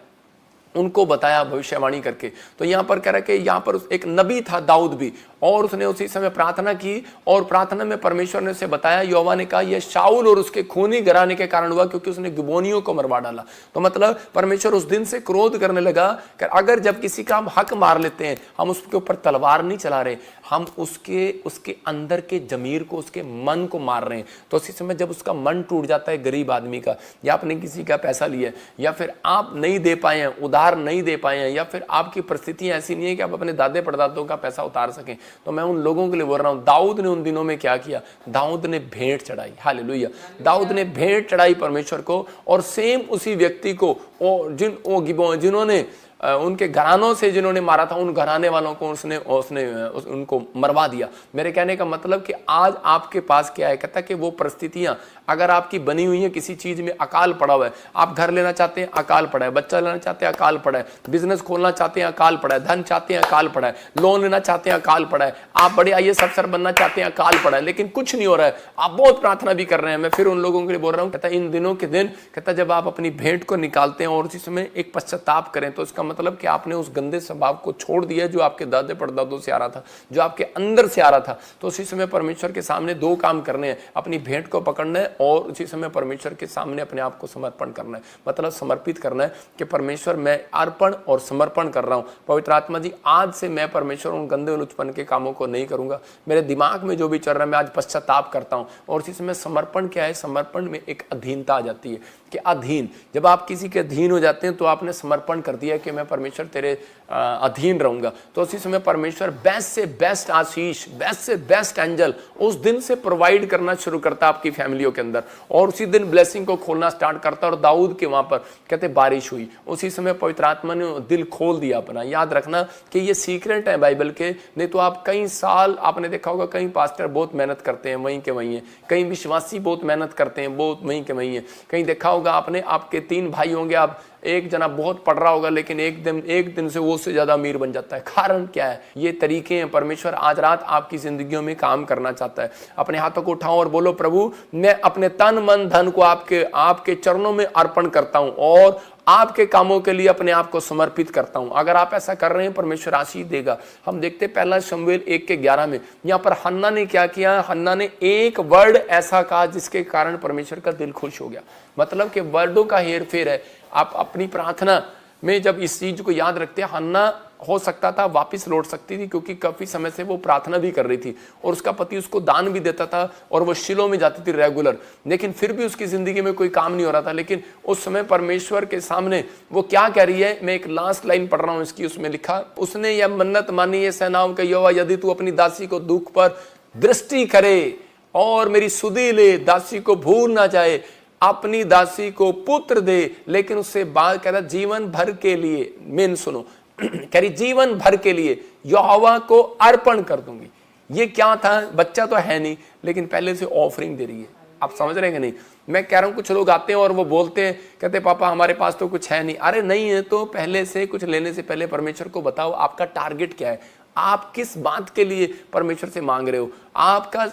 उनको बताया भविष्यवाणी करके। तो यहां पर कह रहा है कि यहां पर एक नबी था दाऊद भी, और उसने उसी समय प्रार्थना की और प्रार्थना में परमेश्वर ने उसे बताया, यहोवा ने कहा यह शाऊल और उसके खूनी घराने के कारण हुआ क्योंकि उसने गिबोनियों को मरवा डाला। तो मतलब परमेश्वर उस दिन से क्रोध करने लगा कि अगर जब किसी का हम हक मार लेते हैं, हम उसके ऊपर तलवार नहीं चला रहे, हम उसके अंदर के जमीर को, उसके मन को मार रहे हैं। तो उसी समय जब उसका मन टूट जाता है गरीब आदमी का, या आपने किसी का पैसा लिया, या फिर आप नहीं दे पाए हैं, उधार नहीं दे पाए हैं, या फिर आपकी परिस्थितियां ऐसी नहीं है कि आप अपने दादे परदादों का पैसा उतार सकें, तो मैं उन लोगों के लिए बोल रहा हूं, दाऊद ने उन दिनों में क्या किया, दाऊद ने भेंट चढ़ाई। हालेलुया, दाऊद ने भेंट चढ़ाई परमेश्वर को, और सेम उसी व्यक्ति को जिन्होंने उनके घरानों से जिन्होंने मारा था, उन घराने वालों को उसने उनको मरवा दिया। मेरे कहने का मतलब कि आज आपके पास क्या है, कहता कि वो परिस्थितियां अगर आपकी बनी हुई है, किसी चीज में अकाल पड़ा हुआ है, आप घर लेना चाहते हैं अकाल पड़ा है, बच्चा लेना चाहते हैं अकाल पड़ा है, बिजनेस खोलना चाहते हैं अकाल पड़ा है, धन चाहते हैं अकाल पड़ा है, लोन लेना चाहते हैं अकाल पड़ा है, आप बड़े IAS अफसर बनना चाहते हैं अकाल पड़ा है, लेकिन कुछ नहीं हो रहा है, आप बहुत प्रार्थना भी कर रहे हैं। मैं फिर उन लोगों के लिए बोल रहा हूँ, कहता इन दिनों के दिन, कहता जब आप अपनी भेंट को निकालते हैं और उसी समय एक पश्चाताप करें, तो इसका मतलब कि आपने उस गंदे स्वभाव को छोड़ दिया जो आपके दादे परदादों से आ रहा था, जो आपके अंदर से आ रहा था। तो उसी समय परमेश्वर के सामने 2 काम करने हैं, अपनी भेंट को पकड़ना है और उसी समय परमेश्वर के सामने अपने आप को समर्पण करना है, मतलब समर्पित करना है कि परमेश्वर मैं अर्पण और समर्पण कर रहा हूं। पवित्र आत्मा जी आज से मैं परमेश्वर उन गंदे उलझपन के कामों को नहीं करूंगा, मेरे दिमाग में जो भी चल रहा है मैं आज पश्चाताप करता हूं। और उसी समय समर्पण क्या है, समर्पण में एक अधीनता आ जाती है कि अधीन, जब आप किसी के अधीन हो जाते हैं तो आपने समर्पण कर दिया कि मैं परमेश्वर तेरे अधीन रहूंगा। तो उसी समय परमेश्वर बेस्ट से बेस्ट आशीष, बेस्ट से बेस्ट एंजल उस दिन से प्रोवाइड करना शुरू करता है आपकी फैमिलियों के अंदर, और उसी दिन ब्लेसिंग को खोलना स्टार्ट करता है। और दाऊद के वहां पर कहते बारिश हुई, उसी समय पवित्र आत्मा ने दिल खोल दिया अपना। याद रखना कि ये सीक्रेट है बाइबल के, नहीं तो आप कई साल, आपने देखा होगा कई पास्टर बहुत मेहनत करते हैं वहीं के वहीं है, कई विश्वासी बहुत मेहनत करते हैं बहुत वहीं के वहीं है, कहीं देखा होगा आपने, आपके 3 भाई होंगे, आप एक जना बहुत पढ़ रहा होगा लेकिन एक दिन से वो उससे ज्यादा अमीर बन जाता है। कारण क्या है, ये तरीके हैं। परमेश्वर आज रात आपकी जिंदगियों में काम करना चाहता है। अपने हाथों को उठाओ और बोलो, प्रभु मैं अपने तन मन धन को आपके चरणों में अर्पण करता हूं और आपके कामों के लिए अपने आप को समर्पित करता हूं। अगर आप ऐसा कर रहे हैं परमेश्वर आशीष देगा। हम देखते हैं 1 शमूएल 1:11 में, यहां पर हन्ना ने क्या किया, हन्ना ने एक वर्ड ऐसा कहा जिसके कारण परमेश्वर का दिल खुश हो गया। मतलब कि वर्डों का हेर फेर है। आप अपनी प्रार्थना में जब इस चीज को याद रखते हैं, हन्ना हो सकता था वापस लौट सकती थी क्योंकि काफी समय से वो प्रार्थना भी कर रही थी और उसका पति उसको दान भी देता था और वो शिलो में जाती थी रेगुलर, लेकिन फिर भी उसकी जिंदगी में कोई काम नहीं हो रहा था। लेकिन उस समय परमेश्वर के सामने वो क्या कह रही है, मैं एक लास्ट लाइन पढ़ रहा हूं इसकी, उसमें लिखा, उसने यह मन्नत मानी है सेनाओं के यहोवा, यदि तू अपनी दासी को दुख पर दृष्टि करे और मेरी सुधि ले, दासी को भूल ना जाए, अपनी दासी को पुत्र दे, लेकिन उससे बात कह रहा जीवन भर के लिए, मेन सुनो, कह रही जीवन भर के लिए यहोवा को अर्पण कर दूंगी। ये क्या था, बच्चा तो है नहीं लेकिन पहले से ऑफरिंग दे रही है। आप समझ रहे हैं कि नहीं? मैं कह रहा हूं कुछ लोग आते हैं और वो बोलते हैं, कहते पापा हमारे पास तो कुछ है नहीं। अरे नहीं है तो पहले से कुछ लेने से पहले परमेश्वर को बताओ आपका टारगेट क्या है, आप किस बात के लिए परमेश्वर से मांग रहे हो, आपका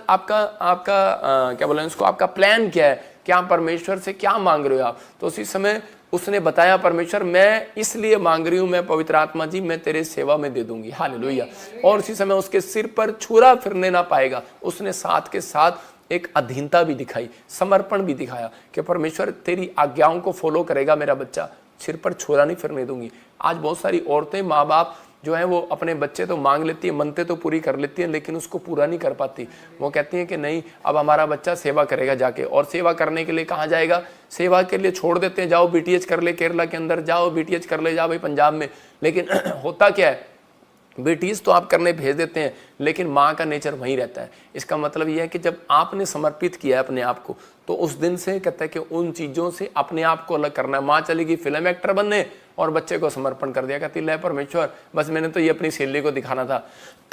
क्या बोला उसको, आपका प्लान क्या है, क्या परमेश्वर से क्या मांग रहे हो आप। तो उसी समय उसने बताया, परमेश्वर मैं इसलिए मांग रही हूं, मैं पवित्र आत्मा जी मैं तेरे सेवा में दे दूंगी। हालेलुया। और उसी समय उसके सिर पर छुरा फिरने ना पाएगा। उसने साथ के साथ एक अधीनता भी दिखाई, समर्पण भी दिखाया कि परमेश्वर तेरी आज्ञाओं को फॉलो करेगा मेरा बच्चा, सिर पर छुरा नहीं फिरने दूंगी। आज बहुत सारी औरतें, माँ बाप जो है वो अपने बच्चे तो मांग लेती है, मनते तो पूरी कर लेती है, लेकिन उसको पूरा नहीं कर पाती। वो कहती है कि नहीं, अब हमारा बच्चा सेवा करेगा जाके, और सेवा करने के लिए कहाँ जाएगा, सेवा के लिए छोड़ देते हैं, जाओ बीटीएच कर ले केरला के अंदर, जाओ बीटीएच कर ले, जाओ भाई पंजाब में। लेकिन होता क्या है, बीटीएस तो आप करने भेज देते हैं, लेकिन माँ का नेचर वहीं रहता है। इसका मतलब यह है कि जब आपने समर्पित किया है अपने आप को, तो उस दिन से कहता है कि उन चीज़ों से अपने आप को अलग करना है। माँ चली गई फिल्म एक्टर बनने और बच्चे को समर्पण कर दिया, कहती ले परमेश्वर बस मैंने तो ये अपनी सहेली को दिखाना था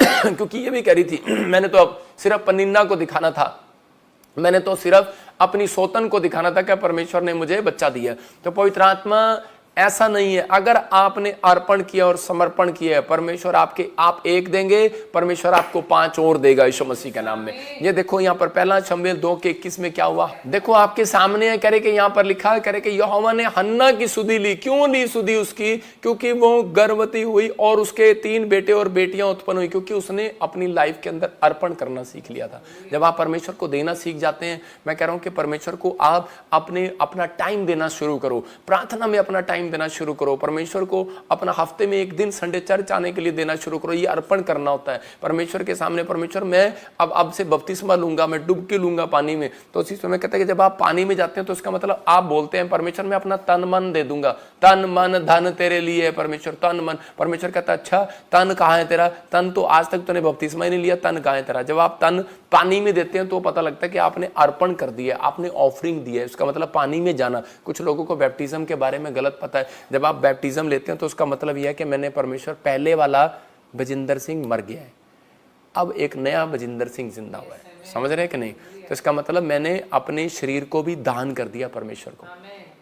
क्योंकि ये भी कह रही थी मैंने तो अब सिर्फ पन्नीना को दिखाना था, मैंने तो सिर्फ अपनी सौतन को दिखाना था कि परमेश्वर ने मुझे बच्चा दिया। तो पवित्र आत्मा ऐसा नहीं है। अगर आपने अर्पण किया और समर्पण किया है, परमेश्वर आप एक देंगे, परमेश्वर आपको 5 और देगा यीशु मसीह के नाम में। ये देखो यहाँ पर पहला शमूएल 2:21 में क्या हुआ, देखो आपके सामने है, करे कि यहाँ पर लिखा है, करे कि यहोवा ने हन्ना की सुधि ली। क्यों ली सुधि उसकी, क्योंकि वो गर्भवती हुई और उसके 3 बेटे और बेटियां उत्पन्न हुई, क्योंकि उसने अपनी लाइफ के अंदर अर्पण करना सीख लिया था। जब आप परमेश्वर को देना सीख जाते हैं, मैं कह रहा हूं कि परमेश्वर को आप अपना टाइम देना शुरू करो, प्रार्थना में अपना टाइम देना शुरू करो, परमेश्वर को अपना हफ्ते में 1 दिन संडे चर्च आने के लिए देना शुरू करो। ये अर्पण करना होता है परमेश्वर के सामने। परमेश्वर मैं अब से बपतिस्मा लूंगा, मैं डुबकी लूंगा पानी में। तो उसी समय कहते हैं कि जब आप पानी में जाते हैं तो इसका मतलब आप बोलते हैं परमेश्वर मैं अपना तन मन दे दूंगा, तन मन धन तेरे लिए है परमेश्वर, तन मन। परमेश्वर कहता है अच्छा तन कहाँ है तेरा, तन तो आज तक तूने बपतिस्मा ही नहीं लिया, तन कहाँ है तेरा। जब आप तन पानी में देते हैं तो पता लगता है कि आपने अर्पण कर दिया, आपने ऑफरिंग दी है। उसका मतलब पानी में जाना। कुछ लोगों को बैप्टिज्म के बारे में गलत पता है। जब आप बैप्टिज्म लेते हैं तो उसका मतलब यह है कि मैंने परमेश्वर पहले वाला बजिंदर सिंह मर गया है, अब एक नया बजिंदर सिंह जिंदा हुआ है। समझ रहे हैं कि नहीं। तो इसका मतलब मैंने अपने शरीर को भी दान कर दिया परमेश्वर को।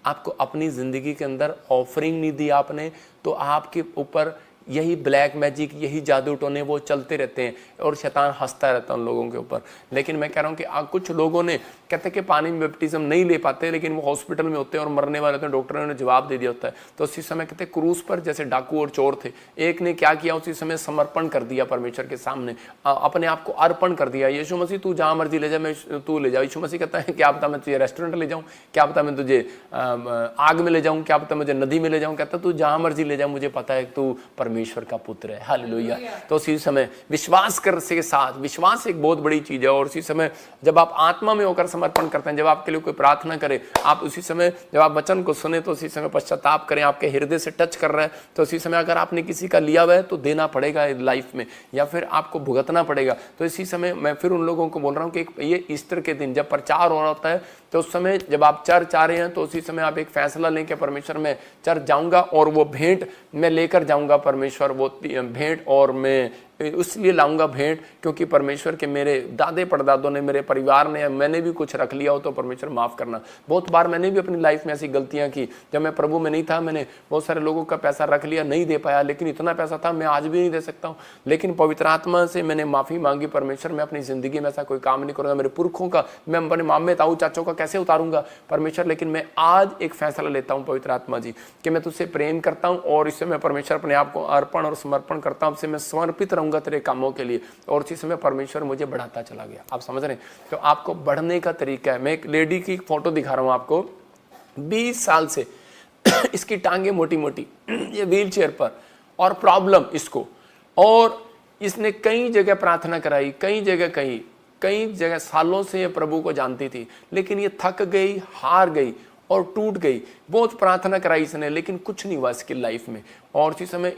आपको अपनी जिंदगी के अंदर ऑफरिंग नहीं दी आपने, तो आपके ऊपर यही ब्लैक मैजिक, यही जादू टोने वो चलते रहते हैं और शैतान हंसता रहता है उन लोगों के ऊपर। लेकिन मैं कह रहा हूँ कि कुछ लोगों ने कहते हैं कि पानी में बैप्टिज्म नहीं ले पाते, लेकिन वो हॉस्पिटल में होते हैं और मरने वाले होते हैं, डॉक्टरों ने जवाब दे दिया होता है। तो उसी समय कहते हैं क्रूस पर जैसे डाकू और चोर थे, एक ने क्या किया, उसी समय समर्पण कर दिया परमेश्वर के सामने, अपने आप को अर्पण कर दिया। यीशु मसीह तू जहाँ मर्जी ले जा, मैं तू ले जाओ। यीशु मसीह कहता है क्या पता मैं तुझे रेस्टोरेंट ले जाऊँ, क्या पता मैं तुझे आग में ले जाऊँ, क्या पता मुझे नदी में ले जाऊँ। कहता तू जहाँ मर्जी ले जा, मुझे पता है तू परमेश्वर का पुत्र है। हालेलुया। तो उसी समय विश्वास कर के साथ, विश्वास एक बहुत बड़ी चीज है। और उसी समय जब आप आत्मा में होकर समर्पण करते हैं, जब आपके लिए कोई प्रार्थना करे, आप उसी समय जब आप वचन को सुने तो उसी समय पश्चाताप करें, आपके हृदय से टच कर रहा है तो उसी समय अगर आपने किसी का लिया हुआ है तो देना पड़ेगा लाइफ में, या फिर आपको भुगतना पड़ेगा। तो इसी समय मैं फिर उन लोगों को बोल रहा हूँ कि ये ईस्टर के दिन जब प्रचार हो रहा होता है, तो उस समय जब आप चर्च आ रहे हैं तो उसी समय आप एक फैसला लें कि परमेश्वर मैं चर्च जाऊंगा और वो भेंट मैं लेकर जाऊंगा परमेश्वर, वो भेंट, और मैं इसलिए लाऊंगा भेंट क्योंकि परमेश्वर के मेरे दादे परदादों ने, मेरे परिवार ने, मैंने भी कुछ रख लिया हो तो परमेश्वर माफ़ करना। बहुत बार मैंने भी अपनी लाइफ में ऐसी गलतियां की, जब मैं प्रभु में नहीं था, मैंने बहुत सारे लोगों का पैसा रख लिया, नहीं दे पाया, लेकिन इतना पैसा था मैं आज भी नहीं दे सकता हूँ। लेकिन पवित्र आत्मा से मैंने माफ़ी मांगी, परमेश्वर मैं अपनी ज़िंदगी में ऐसा कोई काम नहीं करूँगा, मेरे पुरखों का मैं अपने मामे ताऊ चाचों का कैसे उतारूंगा परमेश्वर। लेकिन मैं आज एक फैसला लेता हूँ पवित्र आत्मा जी कि मैं तुझसे प्रेम करता हूँ और इससे मैं परमेश्वर अपने आप को अर्पण और समर्पण करता हूँ, मैं समर्पित रहूंगा तेरे कामों के लिए। और उसी समय परमेश्वर मुझे बढ़ाता चला गया। आप समझ रहे हैं। तो आपको बढ़ने का तरीका है। मैं एक लेडी की फोटो दिखा रहा हूं आपको, 20 साल से इसकी टांगे मोटी मोटी, ये व्हील चेयर पर, और प्रॉब्लम इसको, और इसने कई जगह प्रार्थना कराई, कई जगह सालों से ये प्रभु को जानती थी, लेकिन ये थक गई, हार गई और टूट गई। बहुत प्रार्थना कराई इसने, लेकिन कुछ नहीं हुआ इसकी लाइफ में। और उसी समय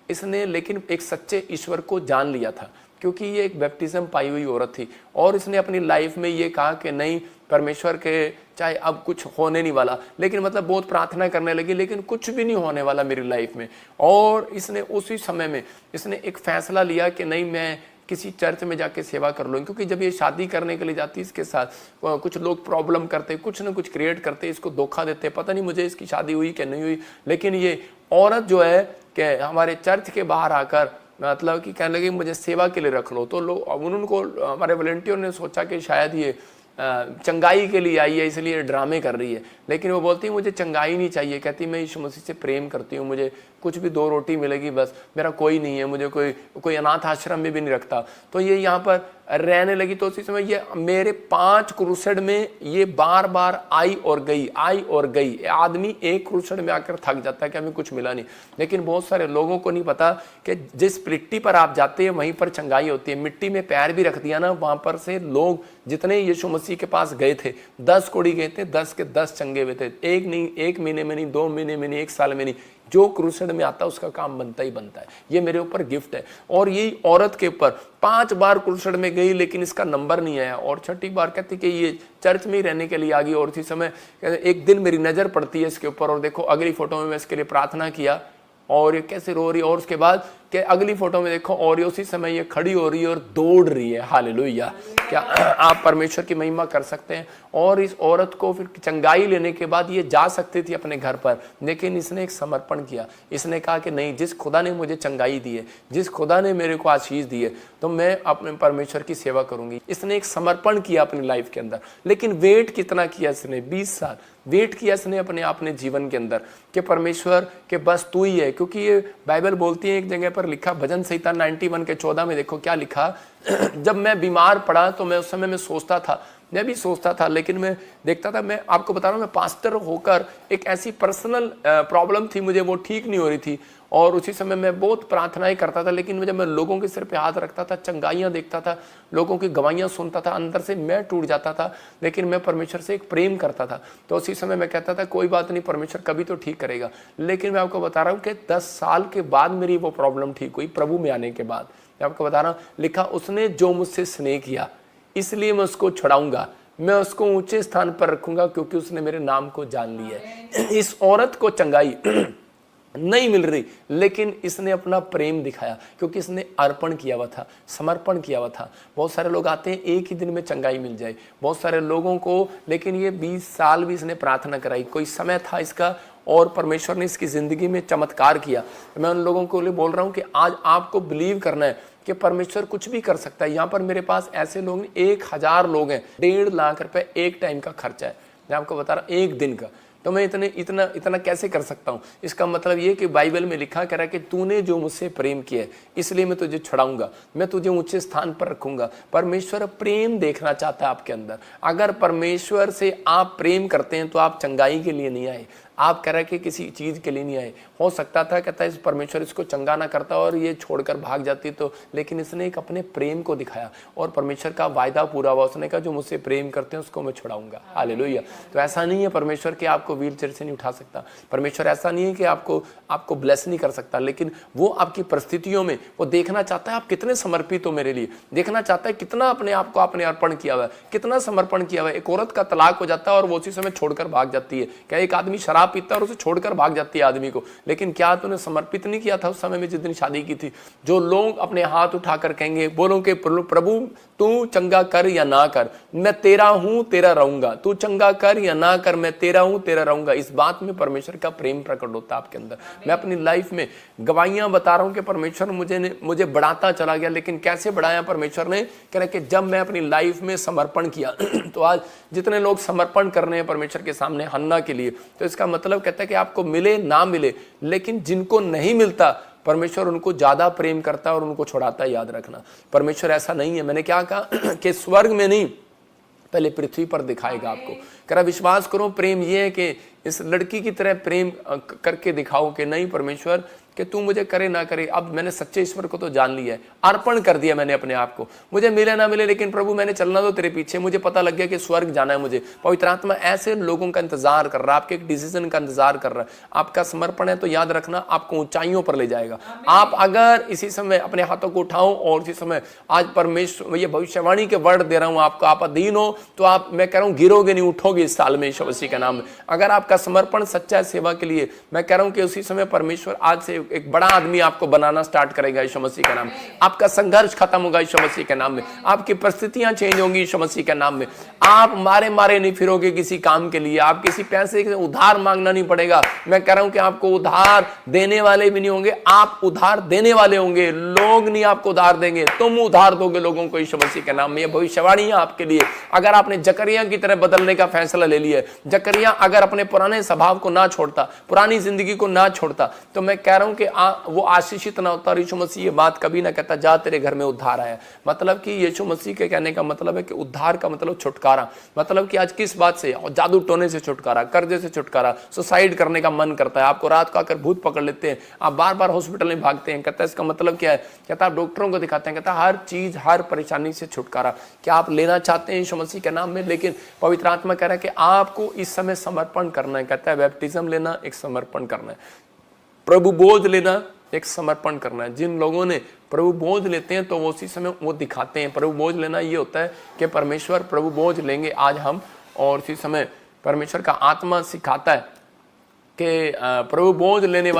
इसने लेकिन एक सच्चे ईश्वर को जान लिया था, क्योंकि ये एक बैप्टिज्म पाई हुई औरत थी। और इसने अपनी लाइफ में ये कहा कि नहीं, परमेश्वर के चाहे अब कुछ होने नहीं वाला, लेकिन मतलब बहुत प्रार्थना करने लगी, लेकिन कुछ भी नहीं होने वाला मेरी लाइफ में। और इसने उसी समय में इसने एक फैसला लिया कि नहीं, मैं किसी चर्च में जाके सेवा कर लूँ। क्योंकि जब ये शादी करने के लिए जाती है, इसके साथ कुछ लोग प्रॉब्लम करते, कुछ ना कुछ क्रिएट करते, इसको धोखा देते। पता नहीं मुझे इसकी शादी हुई कि नहीं हुई, लेकिन ये औरत जो है कि हमारे चर्च के बाहर आकर मतलब कि कहने लगी मुझे सेवा के लिए रख लो। तो लोग उनको, हमारे वॉलंटियर ने सोचा कि शायद ये चंगाई के लिए आई है, इसलिए ड्रामे कर रही है। लेकिन वो बोलती है मुझे चंगाई नहीं चाहिए, कहती मैं यीशु मसीह से प्रेम करती हूँ, मुझे कुछ भी 2 रोटी मिलेगी बस, मेरा कोई नहीं है, मुझे कोई अनाथ आश्रम में भी नहीं रखता। तो ये यहाँ पर रहने लगी। तो उसी समय ये मेरे 5 क्रूसेड में ये बार बार आई और गई। आदमी एक क्रूसेड में आकर थक जाता है कि हमें कुछ मिला नहीं, लेकिन बहुत सारे लोगों को नहीं पता कि जिस मिट्टी पर आप जाते हैं वहीं पर चंगाई होती है। मिट्टी में पैर भी रख दिया ना, वहां पर से लोग जितने यीशु मसीह के पास गए थे, 10 कोड़ी गए थे, 10 के 10 चंगे हुए थे। एक नहीं, 1 महीने में नहीं, 2 महीने में नहीं, 1 साल में नहीं, जो क्रूसेड में आता है उसका काम बनता ही बनता है। ये मेरे ऊपर गिफ्ट है। और यही औरत के ऊपर 5 बार क्रूसेड में गई, लेकिन इसका नंबर नहीं आया, और 6ठी बार कहती कि ये चर्च में ही रहने के लिए आ गई। और इसी समय एक दिन मेरी नजर पड़ती है इसके ऊपर, और देखो अगली फोटो में मैं इसके लिए प्रार्थना किया और ये कैसे रो रही है, और उसके बाद कि अगली फोटो में देखो और ये उसी समय ये खड़ी हो रही है और दौड़ रही है। हालेलुया। क्या आप परमेश्वर की महिमा कर सकते हैं? और इस औरत को फिर चंगाई लेने के बाद ये जा सकती थी अपने घर पर, लेकिन इसने एक समर्पण किया। इसने कहा कि नहीं, जिस खुदा ने मुझे चंगाई दी है, जिस खुदा ने मेरे को आशीष दी है, तो मैं अपने परमेश्वर की सेवा करूंगी। इसने एक समर्पण किया अपनी लाइफ के अंदर। लेकिन वेट कितना किया इसने? 20 साल वेट किया इसने अपने जीवन के अंदर कि परमेश्वर के बस तू ही है। क्योंकि ये बाइबल बोलती है, एक जगह पर लिखा भजन संहिता 91 के 14 में, देखो क्या लिखा। जब मैं बीमार पड़ा तो मैं उस समय में सोचता था, मैं भी सोचता था, लेकिन मैं देखता था, मैं आपको बता रहा हूँ, मैं पास्टर होकर एक ऐसी पर्सनल प्रॉब्लम थी मुझे, वो ठीक नहीं हो रही थी। और उसी समय मैं बहुत प्रार्थनाएं करता था, लेकिन जब मैं लोगों के सिर पे हाथ रखता था, चंगाइयाँ देखता था, लोगों की गवाहियाँ सुनता था, अंदर से मैं टूट जाता था। लेकिन मैं परमेश्वर से एक प्रेम करता था। तो उसी समय मैं कहता था कोई बात नहीं, परमेश्वर कभी तो ठीक करेगा। लेकिन मैं आपको बता रहा हूँ कि 10 साल के बाद मेरी वो प्रॉब्लम ठीक हुई, प्रभु में आने के बाद। मैं आपको बता रहा हूँ, लिखा उसने जो मुझसे स्नेह किया इसलिए मैं उसको छुड़ाऊंगा, मैं उसको ऊंचे स्थान पर रखूंगा, क्योंकि उसने मेरे नाम को जान लिया है। इस औरत को चंगाई नहीं मिल रही, लेकिन इसने अपना प्रेम दिखाया, क्योंकि इसने अर्पण किया हुआ था, समर्पण किया हुआ था। बहुत सारे लोग आते हैं एक ही दिन में चंगाई मिल जाए, बहुत सारे लोगों को, लेकिन ये 20 साल भी इसने प्रार्थना कराई। कोई समय था इसका, और परमेश्वर ने इसकी जिंदगी में चमत्कार किया। मैं उन लोगों को लिए बोल रहा हूं कि आज आपको बिलीव करना है कि परमेश्वर कुछ भी कर सकता है। यहाँ पर मेरे पास ऐसे लोग 1000 लोग हैं, 1.5 लाख रुपए एक टाइम का खर्चा है। मैं आपको बता रहा हूँ, एक दिन का। तो मैं इतना कैसे कर सकता हूँ? इसका मतलब ये कि बाइबल में लिखा कह रहा है कि तूने जो मुझसे प्रेम किया है इसलिए मैं तुझे छुड़ाऊंगा, मैं तुझे ऊंचे स्थान पर रखूंगा। परमेश्वर प्रेम देखना चाहता है आपके अंदर। अगर परमेश्वर से आप प्रेम करते हैं तो आप चंगाई के लिए नहीं आए, आप कह रहे कि किसी चीज के लिए नहीं आए। हो सकता था कहता है इस परमेश्वर इसको चंगा ना करता और ये छोड़कर भाग जाती, तो लेकिन इसने एक अपने प्रेम को दिखाया और परमेश्वर का वायदा पूरा हुआ। उसने कहा जो मुझसे प्रेम करते हैं उसको मैं छुड़ाऊंगा। हालेलुया। तो ऐसा नहीं है परमेश्वर कि आपको व्हील चेयर से नहीं उठा सकता, परमेश्वर ऐसा नहीं है कि आपको ब्लेस नहीं कर सकता, लेकिन वो आपकी परिस्थितियों में वो देखना चाहता है आप कितने समर्पित हो मेरे लिए, देखना चाहता है कितना अपने आप को आपने अर्पण किया हुआ है, कितना समर्पण किया हुआ है। एक औरत का तलाक हो जाता है और वो उसी समय छोड़कर भाग जाती है। क्या एक आदमी शराब पीता है और उसे छोड़कर भाग जाती है आदमी को, लेकिन क्या तूने समर्पित नहीं किया था उस समय में जिस दिन शादी की थी? जो लोग अपने हाथ उठाकर कहेंगे, बोलो कि प्रभु तू चंगा कर या ना कर, मैं तेरा हूं तेरा रहूंगा, तू चंगा कर या ना कर, मैं तेरा हूं तेरा रहूंगा। इस बात में परमेश्वर का प्रेम प्रकट होता है आपके अंदर। मैं अपनी लाइफ में गवाहियां बता रहा हूं कि परमेश्वर मुझे बढ़ाता चला गया। लेकिन कैसे बढ़ाया परमेश्वर ने? कह रहे कि जब मैं अपनी लाइफ में समर्पण किया तो आज जितने लोग समर्पण कर रहे हैं परमेश्वर के सामने हन्ना के लिए, तो इसका मतलब कहता है कि आपको मिले ना मिले, लेकिन जिनको नहीं मिलता परमेश्वर उनको ज्यादा प्रेम करता है और उनको छुड़ाता है। याद रखना, परमेश्वर ऐसा नहीं है। मैंने क्या कहा कि स्वर्ग में नहीं, पहले पृथ्वी पर दिखाएगा आपको। करा विश्वास करो, प्रेम ये है कि इस लड़की की तरह प्रेम करके दिखाओ कि नहीं परमेश्वर कि तू मुझे करे ना करे, अब मैंने सच्चे ईश्वर को तो जान लिया है, अर्पण कर दिया मैंने अपने आप को। मुझे मिले ना मिले, लेकिन प्रभु मैंने चलना तो तेरे पीछे, मुझे पता लग गया कि स्वर्ग जाना है मुझे। पवित्र आत्मा ऐसे लोगों का इंतजार कर रहा है, आपके एक डिसीजन का इंतजार कर रहा है। आपका समर्पण है तो याद रखना आपको ऊंचाइयों पर ले जाएगा। आप अगर इसी समय अपने हाथों को उठाओ और इसी समय आज परमेश्वर ये भविष्यवाणी के वर्ड दे रहा हूं आपको, आप अधीन हो तो आप, मैं कह रहा हूं, गिरोगे नहीं, उठोगे इस साल में यीशु मसीह के नाम में। अगर आपका समर्पण सच्चा है सेवा के लिए, मैं कह रहा हूं कि उसी समय परमेश्वर आज से एक बड़ा आदमी आपको बनाना स्टार्ट करेगा यीशु मसीह के नाम में। आपका संघर्ष खत्म होगा यीशु मसीह के नाम में, आपकी परिस्थितियां चेंज होंगी यीशु मसीह के नाम में। आप मारे नहीं फिरोगे किसी काम के लिए, आप किसी पैसे के उधार मांगना नहीं पड़ेगा। मैं कह रहा हूं कि आपको उधार देने वाले भी नहीं होंगे, आप उधार देने वाले होंगे। लोग नहीं आपको उधार देंगे, तुम उधार दोगे लोगों को यीशु मसीह के नाम में। यह भविष्यवाणी है आपके लिए। अगर आपने जकरिया की तरह बदलने का फैसला ले लिया, जकरिया अगर अपने पुराने स्वभाव को ना छोड़ता, पुरानी जिंदगी को ना छोड़ता, तो मैं कह रहा हूं हूं कि वो आशीषित ना होता। यीशु मसीह ये बात कभी ना कहता जा तेरे घर में उद्धार आया। मतलब कि यीशु मसीह के कहने का मतलब है कि उद्धार का मतलब छुटकारा। मतलब कि आज किस बात से? जादू टोने से छुटकारा, कर्जे से छुटकारा, सुसाइड करने का मन करता है, आपको रात को आकर भूत पकड़ लेते हैं, आप बार बार हॉस्पिटल में भागते हैं। कहता है इसका मतलब क्या है? कहता है आप डॉक्टरों को दिखाते हैं। कहता है हर चीज, हर परेशानी से छुटकारा। क्या आप लेना चाहते हैं यीशु मसीह के नाम में? लेकिन पवित्र आत्मा कह रहा है कि आपको इस समय समर्पण करना है। कहता है बैप्टिज्म लेना एक समर्पण करना है, प्रभु बोझ लेना एक समर्पण करना है। जिन लोगों ने प्रभु बोझ लेते हैं तो वो उसी समय वो दिखाते हैं। प्रभु बोझ लेना ये होता है कि परमेश्वर प्रभु बोझ लेंगे आज हम, और उसी समय परमेश्वर का आत्मा सिखाता है कि प्रभु बोझ लेने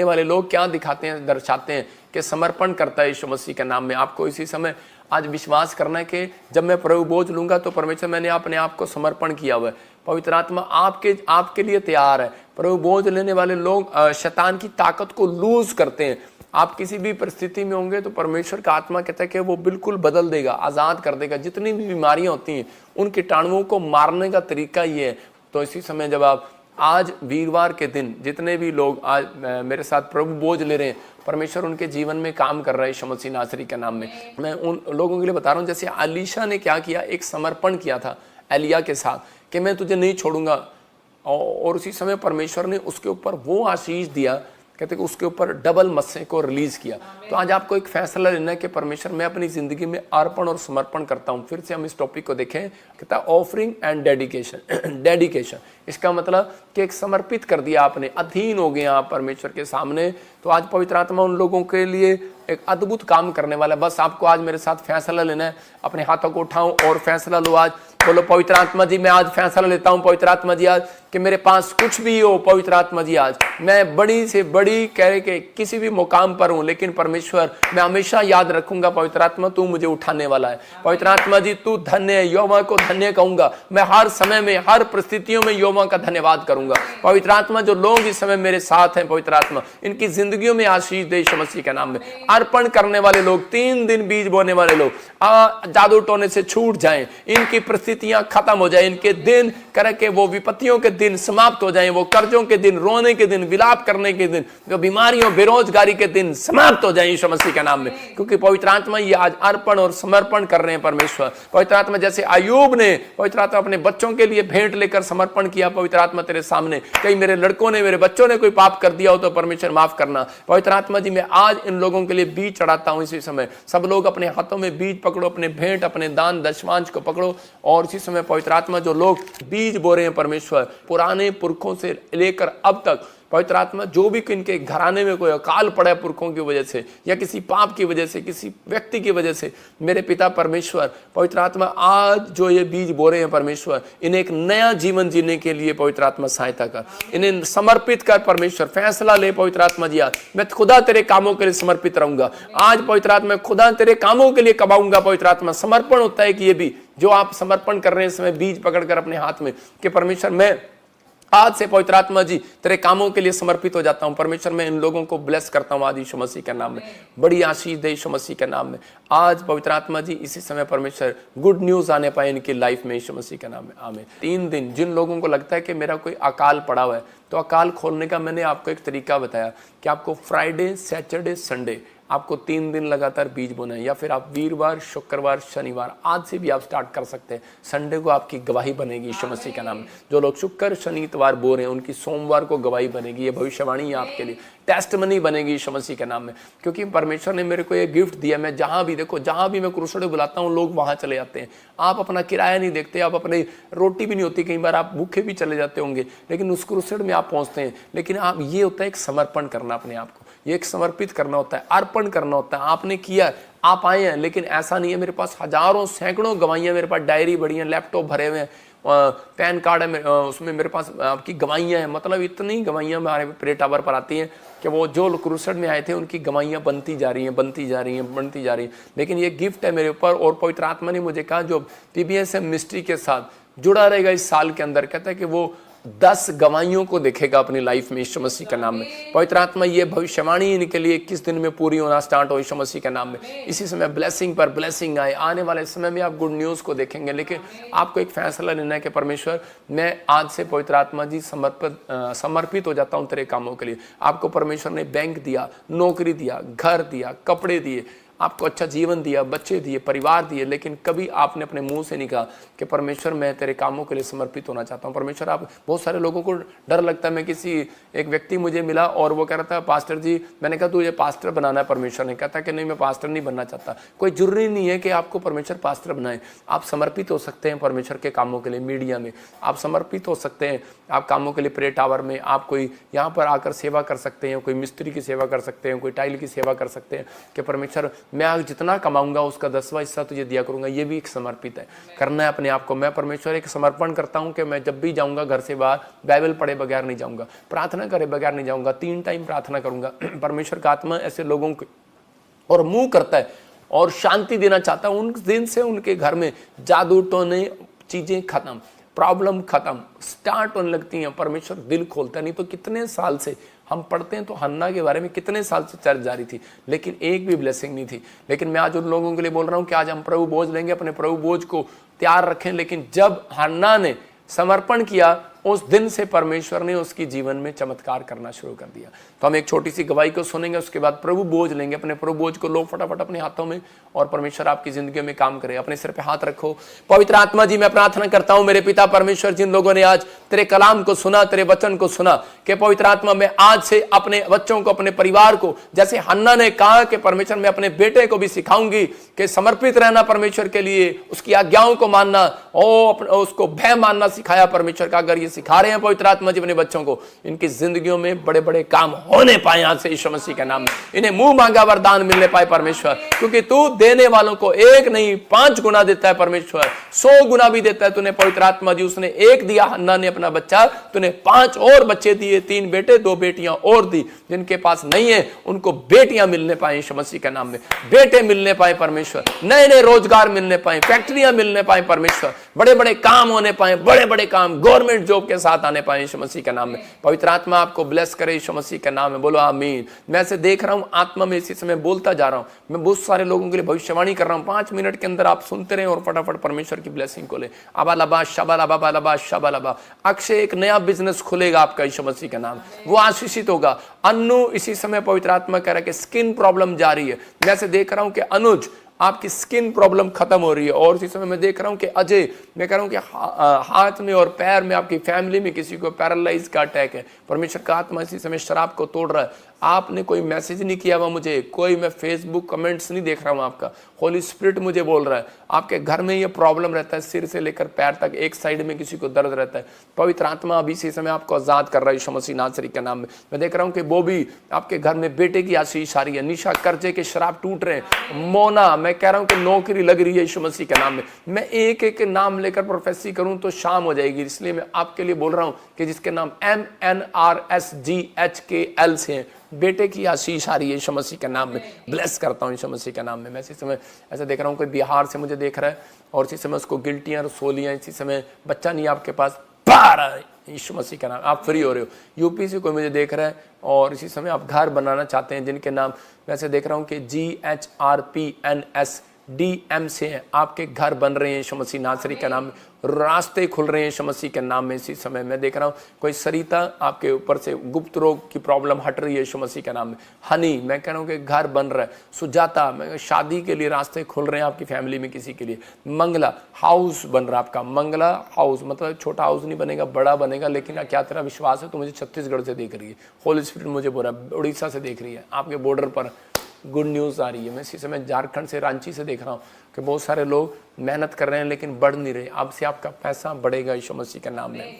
वाले लोग क्या दिखाते हैं, दर्शाते हैं कि समर्पण करता है यीशु मसीह के नाम में। आपको इसी समय आज विश्वास करना है कि जब मैं प्रभु बोझ लूंगा तो परमेश्वर मैंने अपने आप को समर्पण किया हुआ है। पवित्र आत्मा आपके लिए तैयार है। प्रभु बोझ लेने वाले लोग शैतान की ताकत को लूज करते हैं। आप किसी भी परिस्थिति में होंगे तो परमेश्वर का आत्मा कहता है कि वो बिल्कुल बदल देगा, आजाद कर देगा। जितनी भी बीमारियां होती हैं उन कीटाणुओं को मारने का तरीका ये है। तो इसी समय जब आप आज वीरवार के दिन जितने भी लोग आज मेरे साथ प्रभु बोझ ले रहे हैं, परमेश्वर उनके जीवन में काम कर रहा है यीशु मसीह नासरी के नाम में। मैं उन लोगों के लिए बता रहा हूँ, जैसे अलीशा ने क्या किया, एक समर्पण किया था एलिया के साथ कि मैं तुझे नहीं छोड़ूंगा, और उसी समय परमेश्वर ने उसके ऊपर वो आशीष दिया, कहते कि उसके ऊपर डबल मस्से को रिलीज किया। तो आज आपको एक फैसला लेना है कि परमेश्वर मैं अपनी जिंदगी में अर्पण और समर्पण करता हूं। फिर से हम इस टॉपिक को देखें, कहता है ऑफरिंग एंड डेडिकेशन। डेडिकेशन इसका मतलब कि एक समर्पित कर दिया आपने, अधीन हो गए आप परमेश्वर के सामने। तो आज पवित्र आत्मा उन लोगों के लिए एक अद्भुत काम करने वाला है। बस आपको आज मेरे साथ फैसला लेना है। अपने हाथों को उठाओ और फैसला लो। आज बोलो पवित्र आत्मा जी मैं आज फैसला लेता हूं पवित्र आत्मा जी आज कि मेरे पास कुछ भी हो, पवित्र आत्मा जी आज मैं बड़ी से बड़ी कह के किसी भी मुकाम पर हूं, लेकिन परमेश्वर मैं हमेशा याद रखूंगा पवित्र आत्मा तू मुझे उठाने वाला है। पवित्र आत्मा जी तू धन्य है, यहोवा को धन्य कहूंगा मैं। हर समय में, हर परिस्थितियों में यहोवा का धन्यवाद करूंगा। पवित्र आत्मा जो लोग इस समय मेरे साथ हैं, पवित्र आत्मा इनकी जिंदगियों में आशीष दे यीशु मसीह के नाम में। अर्पण करने वाले लोग, 3 दिन बीज बोने वाले लोग जादू टोने से छूट जाएं, इनकी परिस्थितियां खत्म हो जाए, इनके दिन करके वो विपत्तियों के दिन समाप्त हो जाएं, वो कर्जों के दिन, रोने के दिन, विलाप करने के दिन, जो बीमारियों बेरोजगारी के दिन समाप्त हो जाएं यीशु मसीह के नाम में। क्योंकि पवित्र आत्मा ये आज अर्पण और समर्पण कर रहे हैं परमेश्वर। पवित्र आत्मा जैसे अय्यूब ने पवित्र आत्मा अपने बच्चों के लिए भेंट लेकर समर्पण किया, पवित्र आत्मा तेरे सामने कहीं मेरे लड़कों ने, मेरे बच्चों ने कोई पाप कर दिया हो तो परमेश्वर माफ करना। पवित्र आत्मा जी मैं आज इन लोगों के लिए बीज चढ़ाता हूं। इसी समय सब लोग अपने हाथों में बीज पकड़ो, अपने भेंट, अपने दान दशमांश को पकड़ो, और इसी समय पवित्र आत्मा जो लोग बीज बो रहे हैं परमेश्वर, पुराने पुरखों से लेकर अब तक, पवित्र आत्मा जो भी इनके घराने में कोई अकाल पड़ा है पुरखों की वजह से या किसी पाप की वजह से, किसी व्यक्ति की वजह से, मेरे पिता परमेश्वर पवित्र आत्मा आज जो ये बीज बो रहे हैं परमेश्वर, इन्हें एक नया जीवन जीने के लिए पवित्र आत्मा सहायता कर, इन्हें समर्पित कर परमेश्वर। फैसला ले पवित्र आत्मा जी आज मैं खुदा तेरे कामों के लिए समर्पित रहूंगा। आज पवित्र आत्मा खुदा तेरे कामों के लिए कमाऊंगा। पवित्र आत्मा समर्पण होता है कि ये भी जो आप समर्पण कर रहे हैं इस समय बीज पकड़कर अपने हाथ में कि परमेश्वर मैं आज से पवित्र आत्मा जी तेरे कामों के लिए समर्पित हो जाता हूं। परमेश्वर मैं इन लोगों को ब्लेस करता हूं आज यीशु मसीह के नाम में। बड़ी आशीष दे यीशु मसीह के नाम में। आज पवित्र आत्मा जी इसी समय परमेश्वर गुड न्यूज आने पाए इनकी लाइफ में यीशु मसीह के नाम में। आमीन। 3 दिन जिन लोगों को लगता है कि मेरा कोई अकाल पड़ा हुआ है, तो अकाल खोलने का मैंने आपको एक तरीका बताया कि आपको फ्राइडे, सैटरडे, संडे आपको 3 दिन लगातार बीज बोना है, या फिर आप वीरवार, शुक्रवार, शनिवार आज से भी आप स्टार्ट कर सकते हैं। संडे को आपकी गवाही बनेगी यीशु मसीह का नाम। जो लोग शुक्र शनि इतवार बो रहे हैं उनकी सोमवार को गवाही बनेगी। ये भविष्यवाणी है आपके लिए, टेस्टमनी बनेगी यीशु मसीह के नाम में। क्योंकि परमेश्वर ने मेरे को ये गिफ्ट दिया, मैं जहां भी देखो, जहां भी मैं क्रूसेड बुलाता हूं लोग वहां चले जाते हैं। आप अपना किराया नहीं देखते, आप अपनी रोटी भी नहीं होती, कई बार आप भूखे भी चले जाते होंगे, लेकिन उस क्रूसेड में आप पहुंचते हैं। लेकिन आप ये होता है एक समर्पण करना अपने आप को, ये एक समर्पित करना होता है, अर्पण करना होता है। आपने किया, आप आए हैं, लेकिन ऐसा नहीं है मेरे पास हजारों सैकड़ों गवाहियां, मेरे पास डायरी बड़ी हैं, लैपटॉप भरे हुए हैं, पैन कार्ड है उसमें मेरे पास आपकी गवाहियां हैं। मतलब इतनी गवाहियां हमारे प्रे टावर पर आती हैं कि वो जो क्रूसेड में आए थे उनकी गवाहियां बनती जा रही हैं, बनती जा रही हैं, बनती जा रही हैं। लेकिन ये गिफ्ट है मेरे ऊपर, और पवित्र आत्मा ने मुझे कहा जो PBSM मिनिस्ट्री के साथ जुड़ा रहेगा इस साल के अंदर, कहता है कि वो 10 गवाहियों को देखेगा अपनी लाइफ में यीशु मसीह के नाम में। पवित्र आत्मा ये भविष्यवाणी इनके लिए 21 दिन में पूरी होना स्टार्ट हो यीशु मसीह के नाम में। इसी समय ब्लेसिंग पर ब्लेसिंग आए। आने वाले समय में आप गुड न्यूज़ को देखेंगे, लेकिन आपको एक फैसला लेना है कि परमेश्वर मैं आज से पवित्र आत्मा जी समर्पित हो जाता हूँ तेरे कामों के लिए। आपको परमेश्वर ने बैंक दिया, नौकरी दिया, घर दिया, कपड़े दिए, आपको अच्छा जीवन दिया, बच्चे दिए, परिवार दिए, लेकिन कभी आपने अपने मुंह से नहीं कहा कि परमेश्वर मैं तेरे कामों के लिए समर्पित होना चाहता हूं। परमेश्वर आप बहुत सारे लोगों को डर लगता है। मैं किसी एक व्यक्ति मुझे मिला और वो कह रहा था पास्टर जी, मैंने कहा तुझे पास्टर बनाना है। परमेश्वर ने कहता कि नहीं मैं पास्टर नहीं बनना चाहता। कोई जरूरी नहीं है कि आपको परमेश्वर पास्टर बनाए। आप समर्पित हो सकते हैं परमेश्वर के कामों के लिए। मीडिया में आप समर्पित हो सकते हैं, आप कामों के लिए प्रे टावर में आप कोई यहाँ पर आकर सेवा कर सकते हैं, कोई मिस्त्री की सेवा कर सकते हैं, कोई टाइल की सेवा कर सकते हैं कि परमेश्वर मैं आज जितना कमाऊंगा उसका 10वां हिस्सा तुझे दिया करूंगा। ये भी एक समर्पित है, करना है अपने आप को। मैं परमेश्वर एक समर्पण करता हूं कि मैं जब भी जाऊंगा घर से बाहर बाइबल पढ़े बगैर नहीं जाऊंगा, प्रार्थना करे बगैर नहीं जाऊंगा, 3 टाइम प्रार्थना करूंगा। परमेश्वर का आत्मा ऐसे लोगों को और मुंह करता है और शांति देना चाहता है। उन दिन से उनके घर में जादू टोने चीजें खत्म, प्रॉब्लम खत्म स्टार्ट होने लगती हैं। परमेश्वर दिल खोलता है। नहीं तो कितने साल से हम पढ़ते हैं तो हन्ना के बारे में कितने साल से चर्चा जारी थी, लेकिन एक भी ब्लेसिंग नहीं थी। लेकिन मैं आज उन लोगों के लिए बोल रहा हूं कि आज हम प्रभु बोझ लेंगे, अपने प्रभु बोझ को तैयार रखें। लेकिन जब हन्ना ने समर्पण किया उस दिन से परमेश्वर ने उसकी जीवन में चमत्कार करना शुरू कर दिया। तो हम एक छोटी सी गवाही को सुनेंगे, उसके बाद प्रभु बोझ लेंगे। अपने प्रभु बोझ को लो फटाफट अपने हाथों में और परमेश्वर आपकी जिंदगी में काम करे। अपने सिर पे हाथ रखो। पवित्र आत्मा जी मैं प्रार्थना करता हूं मेरे पिता परमेश्वर, जिन लोगों ने आज तेरे कलाम को सुना, तेरे वचन को सुना, कि पवित्र आत्मा मैं आज से अपने बच्चों को, अपने परिवार को, जैसे हन्ना ने कहा कि परमेश्वर मैं अपने बेटे को भी सिखाऊंगी कि समर्पित रहना परमेश्वर के लिए, उसकी आज्ञाओं को मानना, उसको भय मानना सिखाया परमेश्वर का। अगर ये सिखा रहे हैं पवित्र आत्मा जी अपने बच्चों को, इनकी जिंदगियों में बड़े बड़े काम होने पाए आज से यीशु मसीह के नाम में। इन्हें मुंह मांगा वरदान मिलने पाए परमेश्वर, क्योंकि तू देने वालों को 1 नहीं 5 गुना देता है परमेश्वर, 100 गुना भी देता है। तूने पवित्र आत्मा जी उसने 1 दिया हन्ना ने अपना बच्चा, तूने 5 और बच्चे दिए, 3 बेटे 2 बेटियां और दी। जिनके पास नहीं है उनको बेटियां मिलने पाए यीशु मसीह के नाम में, बेटे मिलने पाए परमेश्वर, नए नए रोजगार मिलने पाए, फैक्ट्रियां मिलने पाए परमेश्वर, बड़े बड़े काम होने पाए, बड़े बड़े काम गवर्नमेंट जॉब के साथ आने पाए यीशु मसीह के नाम में। पवित्र आत्मा आपको ब्लेस करे यीशु मसीह के नाम में। बोलो आमीन। मैं ऐसे देख रहा हूं आत्मा में इसी समय बोलता जा रहा हूं। मैं बहुत सारे लोगों के लिए भविष्यवाणी कर रहा हूं। 5 मिनट के अंदर आप सुनते रहे और फटाफट परमेश्वर की ब्लेसिंग को ले। अबालबा शबालबा शबालबा। अक्षय एक नया बिजनेस खुलेगा आपका यीशु मसीह के नाम, वो आशीषित होगा। अन्नू इसी समय पवित्र आत्मा कह रहा है कि स्किन प्रॉब्लम जा रही है। मैं ऐसे देख रहा हूं कि अनुज आपकी स्किन प्रॉब्लम खत्म हो रही है। और इसी समय मैं देख रहा हूं कि अजय, मैं कह रहा हूं कि हाथ में और पैर में आपकी फैमिली में किसी को पैरालाइज का अटैक है। परमेश्वर का आत्मा इसी समय शराब को तोड़ रहा है। आपने कोई मैसेज नहीं किया हुआ मुझे, कोई मैं फेसबुक कमेंट्स नहीं देख रहा हूं आपका, होली स्पिरिट मुझे बोल रहा है आपके घर में ये प्रॉब्लम रहता है, सिर से लेकर पैर तक एक साइड में किसी को दर्द रहता है। पवित्र आत्मा अभी इसी समय आपको आजाद कर रहा है यीशु मसीह नासरी के नाम में। मैं देख रहा हूं कि वो भी आपके घर में बेटे की आशीष आ रही है। निशा कर्जे के शराब टूट रहे हैं। मोना मैं कह रहा हूं कि नौकरी लग रही है यीशु मसीह के नाम में। मैं एक एक नाम लेकर प्रोफेसी करूं तो शाम हो जाएगी, इसलिए मैं आपके लिए बोल रहा हूं कि जिसके नाम MNRSGHKL से हैं, बेटे की आशीष आ रही है यीशु मसीह के नाम में। ब्लेस करता हूं यीशु मसीह के नाम में। मैं इसी समय ऐसा देख रहा हूं कोई बिहार से मुझे देख रहा है और इसी समय उसको गिल्टियां रसोलियां, इसी समय बच्चा नहीं आपके पास, यीशु मसीह का नाम आप फ्री हो रहे हो। यूपी से कोई मुझे देख रहा है और इसी समय आप घर बनाना चाहते हैं, जिनके नाम वैसे देख रहा हूं कि GHRPNSDM से हैं, आपके घर बन रहे हैं यीशु मसीह नासरी के नाम में। रास्ते खुल रहे हैं यीशु मसीह के नाम में। इसी समय मैं देख रहा हूँ कोई सरिता आपके ऊपर से गुप्त रोग की प्रॉब्लम हट रही है यीशु मसीह के नाम में। हनी मैं कह रहा हूँ कि घर बन रहा है। सुजाता मैं शादी के लिए रास्ते खुल रहे हैं आपकी फैमिली में किसी के लिए। मंगला हाउस बन रहा है आपका। मंगला हाउस मतलब छोटा हाउस नहीं बनेगा, बड़ा बनेगा। लेकिन क्या तेरा विश्वास है? तो मुझे छत्तीसगढ़ से देख रही है, होली स्पिरिट मुझे बोल रहा है उड़ीसा से देख रही है, आपके बॉर्डर पर गुड न्यूज़ आ रही है। मैं इसी समय झारखंड से, रांची से देख रहा हूँ कि बहुत सारे लोग मेहनत कर रहे हैं लेकिन बढ़ नहीं रहे। अब से आपका पैसा बढ़ेगा यीशु मसीह के नाम में।